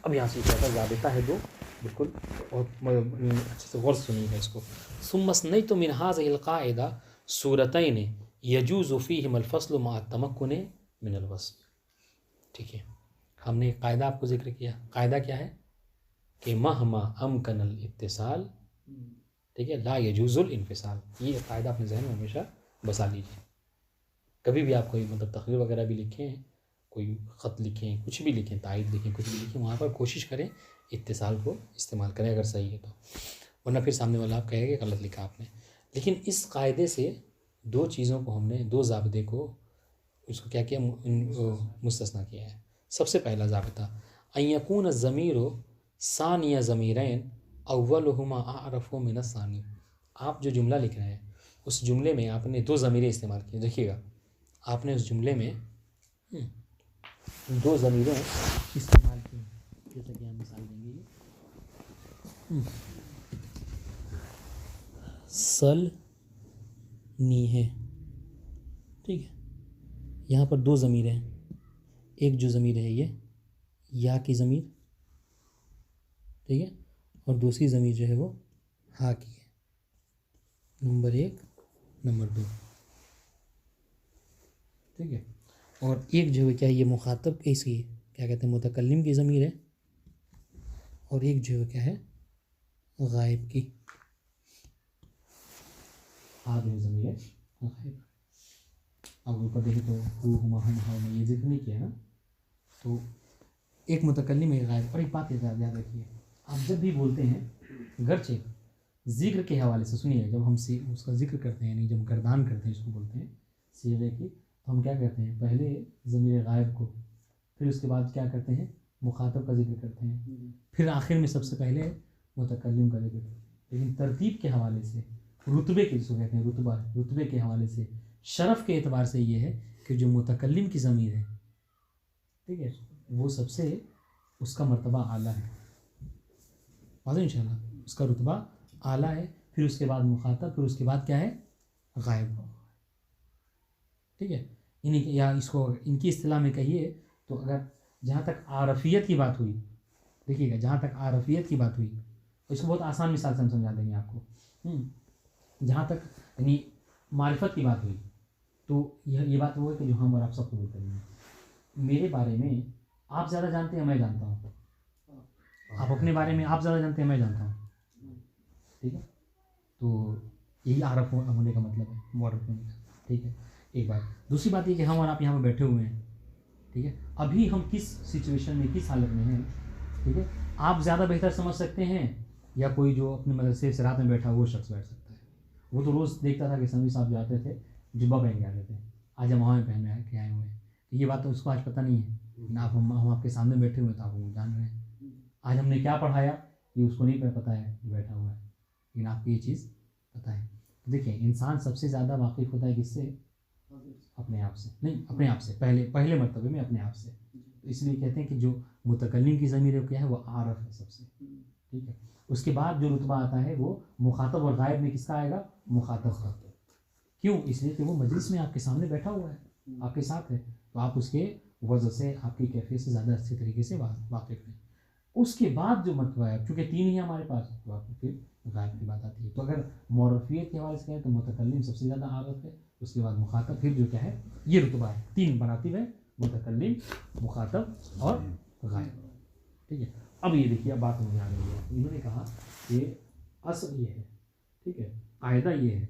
اب یہاں سے کیا ضابطہ ہے دو، بالکل اچھے سے غور سے سنیے گا اس کو۔ ثم استثنیت من هذه القاعدہ صورتین یجوز فیہما الفصل مع التمکن من الوصف۔ ٹھیک ہے، ہم نے ایک قاعدہ آپ کو ذکر کیا، قاعدہ کیا ہے کہ مہما امکن الاتصال، ٹھیک ہے، لا یجوز الانفصال، یہ قاعدہ اپنے ذہن میں ہمیشہ بسا لیجیے۔ کبھی بھی آپ کوئی مطلب تقریر وغیرہ بھی لکھیں، کوئی خط لکھیں، کچھ بھی لکھیں، تائید لکھیں، کچھ بھی لکھیں، وہاں پر کوشش کریں اتصال کو استعمال کریں اگر صحیح ہے تو، ورنہ پھر سامنے والا آپ کہے گا غلط لکھا آپ نے۔ لیکن اس قاعدے سے دو چیزوں کو ہم نے، دو ضابطے کو اس کو کیا کیا، مستثنیٰ کیا ہے۔ سب سے پہلا ضابطہ ان یکون الضمیر ثانی ضمیرین اولہما اعرف من الثانی، آپ جو جملہ لکھ رہے ہیں اس جملے میں آپ نے دو ضمیریں استعمال کی، دیکھیے گا آپ نے اس جملے میں دو ضمیریں استعمال کی، جیسا کہ ہم مثال دیں گے، سل نی ہے، ٹھیک ہے، یہاں پر دو ضمیریں ہیں، ایک جو ضمیر ہے یہ یا کی ضمیر، ٹھیک ہے، اور دوسری ضمیر جو ہے وہ ہا کی ہے، نمبر 1 نمبر 2، ٹھیک ہے، اور ایک جو ہے کیا یہ مخاطب کی، اس کی کیا کہتے ہیں متکلم کی ضمیر ہے، اور ایک جو ہے کیا ہے غائب کی، ہا جو ضمیر ہے غائب۔ اب اوپر دیکھیں تو ہما ہم ہا میں یہ ذکر نہیں کیا نا، تو ایک متکلم ہے غائب۔ اور ایک بات یاد رکھیے، آپ جب بھی بولتے ہیں گرچہ ذکر کے حوالے سے، سنیے جب ہم اس کا ذکر کرتے ہیں، یعنی جب گردان کرتے ہیں اس کو بولتے ہیں صیغے کی، تو ہم کیا کرتے ہیں پہلے ضمیر غائب کو، پھر اس کے بعد کیا کرتے ہیں مخاطب کا ذکر کرتے ہیں، پھر آخر میں سب سے پہلے متکلم کا ذکر کرتے ہیں۔ لیکن ترتیب کے حوالے سے، رتبے کے جس کو کہتے ہیں رتبے کے حوالے سے، شرف کے اعتبار سے یہ ہے کہ جو متکلم کی ضمیر ہے، ٹھیک ہے، وہ سب سے اس کا مرتبہ اعلیٰ ہے، واضح انشاءاللہ، اس کا رتبہ اعلیٰ ہے، پھر اس کے بعد مخاطب، پھر اس کے بعد کیا ہے غائب، ٹھیک ہے۔ یا اس کو ان کی اصطلاح میں کہیے تو اگر جہاں تک عارفیت کی بات ہوئی، دیکھیے گا جہاں تک عارفیت کی بات ہوئی، اس کو بہت آسان مثال سے ہم سمجھا دیں گے آپ کو، جہاں تک یعنی معرفت کی بات ہوئی تو یہ بات وہ ہے کہ جو ہم اور آپ سب قبول کریں گے، میرے بارے میں آپ زیادہ جانتے ہیں میں جانتا ہوں، آپ اپنے بارے میں آپ زیادہ جانتے ہیں میں جانتا ہوں، ٹھیک ہے، تو یہی عارف ہونے کا مطلب ہے، معرف ہونے کا، ٹھیک ہے، ایک بات۔ دوسری بات یہ کہ ہم اور آپ یہاں پہ بیٹھے ہوئے ہیں، ٹھیک ہے، ابھی ہم کس سچویشن میں، کس حالت میں ہیں، ٹھیک ہے، آپ زیادہ بہتر سمجھ سکتے ہیں یا کوئی جو اپنے مدرسے سے رات میں بیٹھا وہ شخص بیٹھ سکتا ہے۔ وہ تو روز دیکھتا تھا کہ سمیع صاحب جو آتے تھے جبہ پہن کے آتے تھے، آج ہم وہاں پہن کے آئے ہوئے ہیں، یہ بات تو اس کو آج پتہ نہیں ہے، ہم آپ کے سامنے بیٹھے ہوئے تو آپ وہ جان رہے ہیں، آج ہم نے کیا پڑھایا یہ اس کو نہیں پتہ ہے جو بیٹھا ہوا ہے، لیکن آپ کو یہ چیز پتہ ہے۔ دیکھیں انسان سب سے زیادہ واقف ہوتا ہے کس سے؟ اپنے آپ سے، نہیں اپنے آپ سے، پہلے مرتبے میں اپنے آپ سے، اس لیے کہتے ہیں کہ جو متکلم کی ضمیر ہے کیا ہے وہ عارف ہے سب سے، ٹھیک ہے، اس کے بعد جو رتبہ آتا ہے وہ مخاطب اور غائب میں کس کا آئے گا؟ مخاطب کا۔ کیوں؟ اس لیے کہ وہ مجلس میں آپ کے سامنے بیٹھا ہوا ہے، آپ کے ساتھ ہے، تو آپ اس کے وجہ سے آپ کی کیفیت سے زیادہ اچھے طریقے سے واقف ہیں۔ اس کے بعد جو مرتبہ ہے، چونکہ 3 ہی ہمارے پاس، تو آپ کو پھر غائب کی بات آتی ہے۔ تو اگر معرفیت کے حوالے سے کہیں تو متکلم سب سے زیادہ عارف ہے، اس کے بعد مخاطب، پھر جو کیا ہے یہ رتبہ ہے، 3 مراتب ہے، متکلم، مخاطب اور غائب، ٹھیک ہے۔ اب یہ دیکھیے اب بات مجھے آ رہی ہے، انہوں نے کہا کہ اصل یہ ہے، ٹھیک ہے، قاعدہ یہ ہے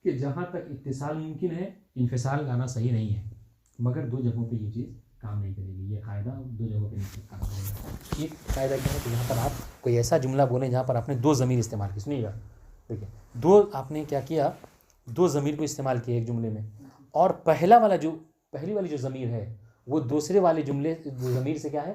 کہ جہاں تک اتصال ممکن ہے انفصال لانا صحیح نہیں ہے، مگر 2 جگہوں پہ یہ چیز کام نہیں کرے گی، یہ قاعدہ 2 جگہوں پہ نہیں کام کرے گا۔ ایک قاعدہ کیا ہے کہ جہاں پر آپ کوئی ایسا جملہ بولیں جہاں پر آپ نے 2 ضمیر استعمال کی، سنیے گا، دیکھیں 2 آپ نے کیا کیا، 2 ضمیر کو استعمال کیا ایک جملے میں، اور پہلی والی جو ضمیر ہے وہ دوسرے والے جملے ضمیر سے کیا ہے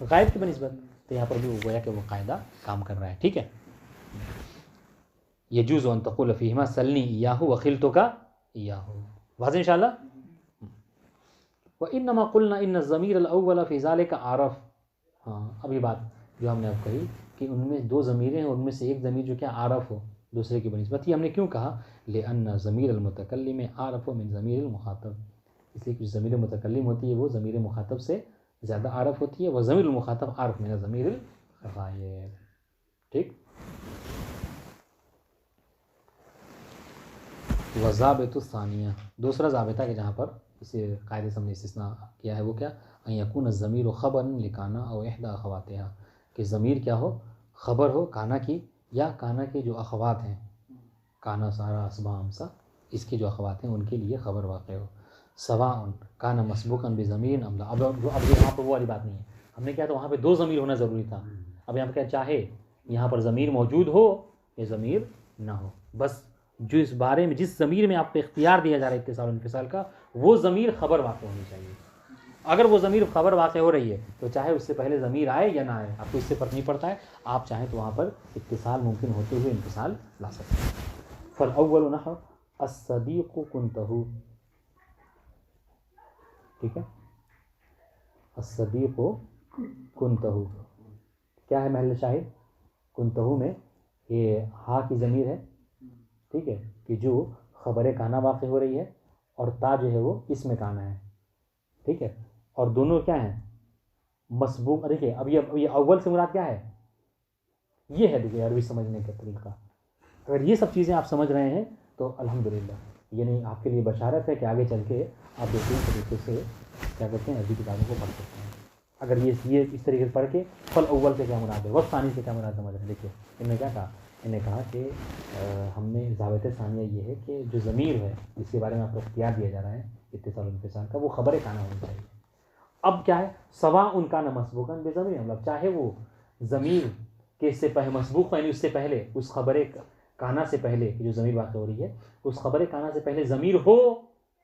غائب کی بنسبت، تو یہاں پر بھی وہ گویا کہ وہ قاعدہ کام کر رہا ہے. ٹھیک ہے. یجوز ان تقول فیہما سلنی ایاہ وخلتک ایاہ. واضح انشاءاللہ. وانما قلنا ان الضمیر الاول فی ذلک عارف. ہاں اب یہ بات جو ہم نے اب کہی کہ ان میں دو ضمیریں ہیں، ان میں سے ایک ضمیر جو کیا عارف ہو دوسرے کی بنسبت. یہ ہم نے کیوں کہا؟ لأن ضمیر المتکلم عارف من ضمیر المخاطب، اس لیے کہ ضمیر متکلم ہوتی ہے وہ ضمیر مخاطب سے زیادہ عارف ہوتی ہے، وہ ضمیر المخاطب عارف من ضمیر الغائب. ٹھیک. وضابط الثانیہ، دوسرا ضابطہ کہ جہاں پر اسے قاعدے سے ہم نے استثناء کیا ہے وہ کیا؟ ان یکون الضمیر خبرا لکانا او احدى اخواتها، کہ ضمیر کیا ہو؟ خبر ہو کانا کی یا کانا کے جو اخوات ہیں، کانا سارا اسبا امسا، اس کی جو اخوات ہیں ان کے لیے خبر واقع ہو. سواء کانا مسبوقا بضمیر ام لا. اب یہاں پر وہ والی بات نہیں ہے. ہم نے کیا تو وہاں پہ دو ضمیر ہونا ضروری تھا. اب یہاں پہ کیا چاہے یہاں پر ضمیر موجود ہو یا ضمیر نہ ہو، بس جو اس بارے میں جس ضمیر میں آپ کو اختیار دیا جا رہا ہے اتصال و انفصال کا، وہ ضمیر خبر واقع ہونی چاہیے. اگر وہ ضمیر خبر واقع ہو رہی ہے تو چاہے اس سے پہلے ضمیر آئے یا نہ آئے، آپ کو اس سے فرق نہیں پڑتا ہے. آپ چاہیں تو وہاں پر اتصال ممکن ہوتے ہوئے انفصال لا سکتے ہیں. فالاول نحو الصدیق کنتہ. ٹھیک ہے. الصدیق کنتہ کیا ہے محل شاہد؟ کنتہ میں یہ ہا کی ضمیر ہے. ٹھیک ہے، کہ جو خبر کانا واقع ہو رہی ہے اور تا جو ہے وہ اس میں کانا ہے. ٹھیک ہے. اور دونوں کیا ہیں؟ مسبوق. دیکھیے اب یہ اول سے مراد کیا ہے؟ یہ ہے. دیکھیے عربی سمجھنے کا طریقہ، اگر یہ سب چیزیں آپ سمجھ رہے ہیں تو الحمدللہ یعنی آپ کے لیے بشارت ہے کہ آگے چل کے آپ بہترین طریقے سے کیا کرتے ہیں عربی کتابوں کو پڑھ سکتے ہیں. اگر یہ اس طریقے سے پڑھ کے فل اول سے کیا مراد ہے، وقت ثانی سے کیا مراد سمجھ رہے ہیں. دیکھیے انہوں نے کیا کہا، انہوں نے کہا کہ ہم نے ضابطہ ثانیہ یہ ہے کہ جو ضمیر ہے جس کے بارے میں آپ کو اختیار دیا جا رہا ہے اتصال و انفصال کا، وہ خبر کانا ہونی چاہیے. اب کیا ہے؟ سواء ان کا مسبوقاً بضمیر، مطلب چاہے وہ ضمیر کے سے پہلے مسبوق یعنی اس سے پہلے اس خبر کانا سے پہلے جو ضمیر واقع ہو رہی ہے اس خبر کانا سے پہلے ضمیر ہو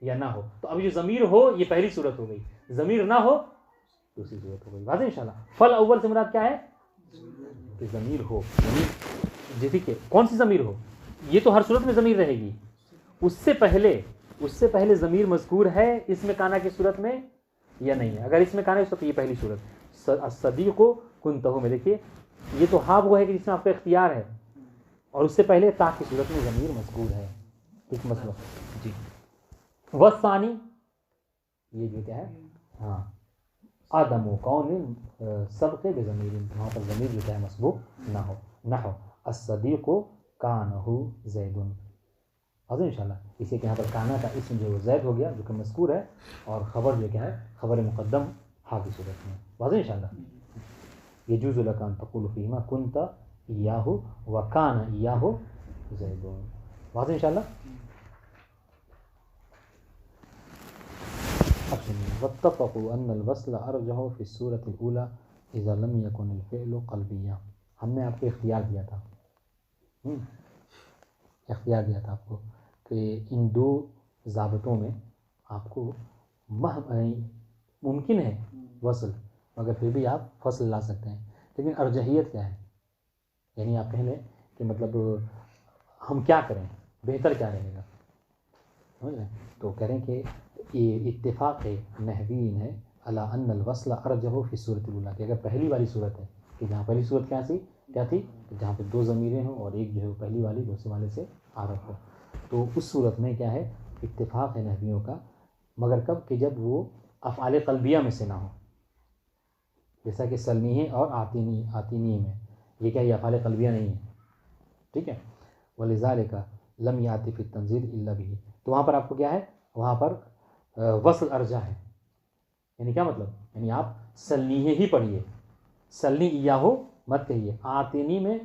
یا نہ ہو. تو اب جو ضمیر ہو یہ پہلی صورت ہو گئی، ضمیر نہ ہو دوسری صورت ہو گئی. واضح انشاءاللہ. فل اول سے مراد کیا ہے؟ کہ ضمیر ہو. ضمیر جیسے کہ کون سی ضمیر ہو؟ یہ تو ہر صورت میں ضمیر رہے گی. اس سے پہلے ضمیر مذکور ہے اس میں کانا کی صورت میں یا نہیں ہے. اگر اس میں کانا ہے تو یہ پہلی صورت. الصدیق کنتہ میں دیکھیے یہ تو ہاں وہ ہے کہ جس میں آپ کا اختیار ہے، اور اس سے پہلے تا کی صورت میں ضمیر مذکور ہے. ٹھیک مسئلہ جی. والثانی یہ جو کیا ہے، ہاں عدم کون سبق بضمیر، وہاں پر ضمیر جو کیا ہے مسبوق نہ ہو. نحو الصدیق کانہ زید. واضح انشاءاللہ. اسی کہ یہاں پر کانا کا اسم جو زید ہو گیا جو کہ مذکور ہے، اور خبر جو کیا ہے خبر مقدم ہا کی صورت میں. واضح انشاءاللہ. یجوز لک ان تقول فیہما کنت ایاہ وکان ایاہ زید. واضح انشاءاللہ. واتفقوا ان الوصل ارجح فی الصورة الاولى اذا لم يكن الفعل قلبیہ. ہم نے آپ کو اختیار دیا تھا آپ کو کہ ان دو ضابطوں میں آپ کو ممکن ہے وصل، مگر پھر بھی آپ فصل لا سکتے ہیں. لیکن ارجحیت کیا ہے؟ یعنی آپ کہیں لیں کہ مطلب ہم کیا کریں، بہتر کیا رہے گا. سمجھ رہے ہیں؟ تو کہہ رہے ہیں کہ یہ اتفاق نحوین ہے علی ان الوصل ارجح فی الصورۃ الاولی، کہ اگر پہلی والی صورت ہے کہ جہاں پہلی صورت کیا تھی جہاں پہ دو ضمیریں ہوں اور ایک جو ہے پہلی والی دوسرے والے سے عارف ہو، تو اس صورت میں کیا ہے اتفاق ہے نحویوں کا. مگر کب؟ کہ جب وہ افعال قلبیہ میں سے نہ ہو، جیسا کہ سلنیہ اور آتینی میں. یہ کیا یہ افعال قلبیہ نہیں ہے. ٹھیک ہے. ولذالک لم یأتی فی التنزیل الا بہ. تو وہاں پر آپ کو کیا ہے، وہاں پر وصل ارجح ہے. یعنی کیا مطلب؟ یعنی آپ سلنیہ ہی پڑھیے، سلنی ایاہو مت کہیے. آتینی میں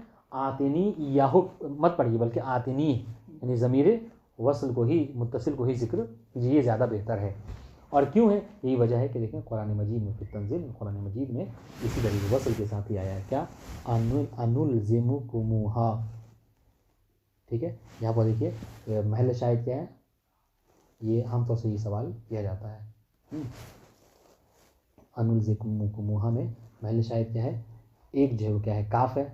آتینی ایاہو مت پڑھیے، بلکہ آتینی یعنی ضمیر وصل کو ہی متصل کو ہی ذکر کیجیے، زیادہ بہتر ہے. اور کیوں ہے؟ یہی وجہ ہے کہ دیکھیں قرآن مجید میں فی التنزیل، قرآن مجید میں اسی طریقے وصل کے ساتھ ہی آیا ہے کیا، انلزمکموہا. ٹھیک ہے. یہاں پر دیکھیے محل شاہد کیا ہے، یہ عام طور سے یہ سوال کیا جاتا ہے. انلزمکموہا میں محل شاہد کیا ہے؟ ایک جو ہے وہ کیا ہے؟ کاف ہے،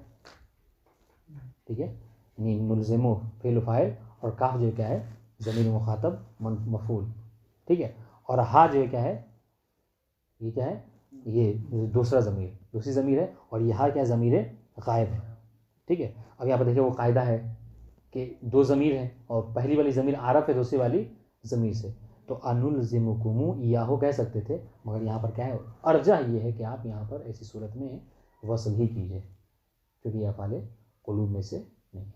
ٹھیک ہے، یعنی ملزم و فعل و فاعل، اور کاف جو کیا ہے؟ ضمیر مخاطب مفعول، ٹھیک ہے، اور ہا جو ہے کیا ہے؟ یہ کیا ہے؟ یہ دوسری ضمیر ہے، اور یہ ہا کیا ضمیر غائب ہے، ٹھیک ہے۔ اب یہاں پر دیکھیں وہ قاعدہ ہے کہ دو ضمیر ہیں اور پہلی والی ضمیر عارف ہے دوسری والی ضمیر سے، تو انلزمکم ایاہو کہہ سکتے تھے، مگر یہاں پر کیا ہے؟ ارجح یہ ہے کہ آپ یہاں پر ایسی صورت میں وصل ہی کیجئے، کیونکہ یہ افعال قلوب میں سے نہیں ہے،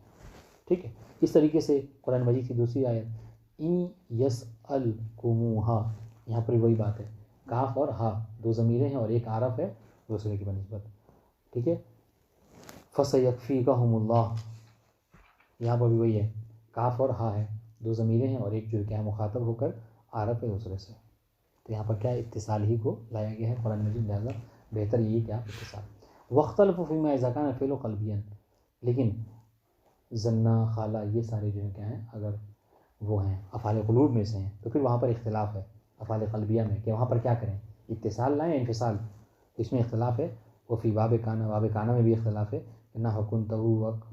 ٹھیک ہے۔ اس طریقے سے قرآن مجید کی دوسری آیت ان یسألکموہا، یہاں پر وہی بات ہے، کاف اور ہا دو ضمیریں ہیں اور ایک عارف ہے دوسرے کی بنسبت، ٹھیک ہے۔ فَسَيَكْفِيكَهُمُ اللَّهُ، یہاں پر بھی وہی ہے، کاف اور ہا ہے دو ضمیریں ہیں اور ایک جو کیا ہے مخاطب ہو کر عارف ہے دوسرے سے، تو یہاں پر کیا اتصال ہی کو لایا گیا ہے قرآن مجید، لہٰذا بہتر یہی کہ آپ اتصال۔ وَاخْتَلَفُوا فِيمَا إِذَا كَانَ الْفِعْلُ قَلْبِيًّا، لیکن ظنّا، خالہ، یہ سارے جو ہیں کیا ہیں؟ اگر وہ ہیں افعال قلوب میں سے ہیں تو پھر وہاں پر اختلاف ہے افعال قلبیہ میں کہ وہاں پر کیا کریں، اتصال لائیں یا انفصال، اس میں اختلاف ہے۔ وہ فی باب کانا میں بھی اختلاف ہے، نہ كنتہ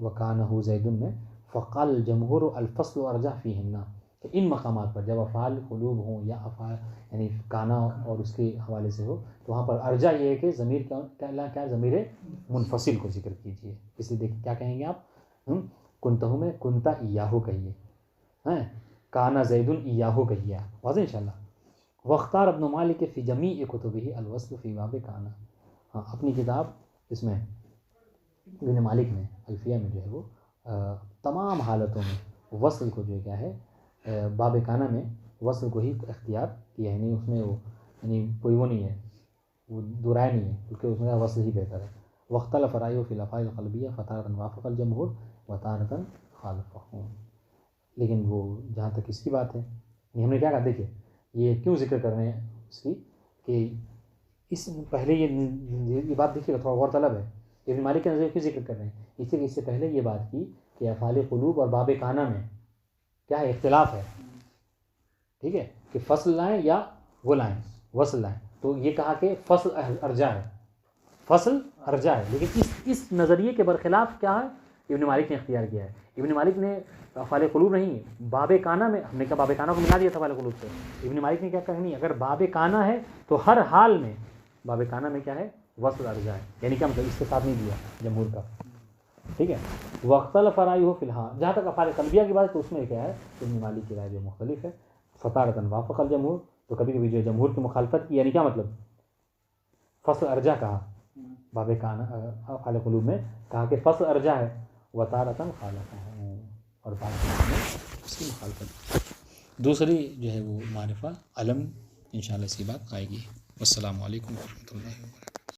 وکانہ زید میں، فقال الجمہور الفصل ارجح فیہن، کہ ان مقامات پر جب افعال قلوب ہوں یا افعال یعنی کانا اور اس کے حوالے سے ہو تو وہاں پر ارجح یہ ہے کہ ضمیر کیا ضمیر منفصل کو ذکر کیجیے، اس لیے دیکھ کیا کہیں گے آپ، کنتہ میں کنتہ ایاہو کہیے، کانا زید ایاہو کہیے، واضح انشاءاللہ۔ واختار ابن مالک فی جمیع کتبہ الوصل فی باب کانا، ہاں اپنی کتاب اس میں ابن مالک نے الفیہ میں جو ہے وہ تمام حالتوں میں وصل کو جو کیا ہے باب کانا میں وصل کو ہی اختیار کیا ہے، یعنی اس میں وہ یعنی کوئی وہ نہیں ہے، وہ دو رائے نہیں ہے، بلکہ اس میں وصل ہی بہتر ہے۔ واختلف رائے فی الافعال القلبیہ فتارۃ وافق الجمہور وتارۃ خالفہ، لیکن وہ جہاں تک اس کی بات ہے ہم نے کیا کہا، دیکھیں یہ کیوں ذکر کر رہے ہیں اس کی کہ اس پہلے یہ بات دیکھیے تھوڑا غور طلب ہے، ابن مالک کے نظر کیوں ذکر کر رہے ہیں، اس لیے کہ اس سے پہلے یہ بات کی کہ افعال قلوب اور باب کانا میں کیا ہے؟ اختلاف ہے، ٹھیک ہے، کہ فصل لائیں یا وہ لائیں وصل لائیں، تو یہ کہا کہ فصل ارجح ہے، فصل ارجح ہے، لیکن اس نظریے کے برخلاف کیا ہے ابن مالک نے اختیار کیا ہے۔ ابن مالک نے افعال قلوب نہیں، باب کانا میں، ہم نے کہا باب کانا کو ملا دیا تھا افعال قلوب سے، ابن مالک نے کیا کہا نہیں، اگر باب کانا ہے تو ہر حال میں باب کانا میں کیا ہے؟ وصل ارجح ہے، یعنی کیا مطلب، اس کے ساتھ نہیں دیا جمہور کا، ٹھیک ہے۔ واختلف رائے فی الحال، جہاں تک افعال قلبیہ کی بات تو اس میں کیا ہے ابن مالک کی رائے جو مختلف ہے، فتارۃ وافق الجمہور، تو کبھی کبھی جو جمہور کی مخالفت کی، یعنی کیا مطلب فصل ارجح کہا باب کانا افعال قلوب میں، کہا کہ فصل ارجح ہے، وتارۃ خالفہ، اور بعض میں اس کی مخالفت۔ دوسری جو ہے وہ معرفہ علم، انشاءاللہ اسی بات آئے گی۔ والسلام علیکم ورحمۃ اللہ وبرکاتہ۔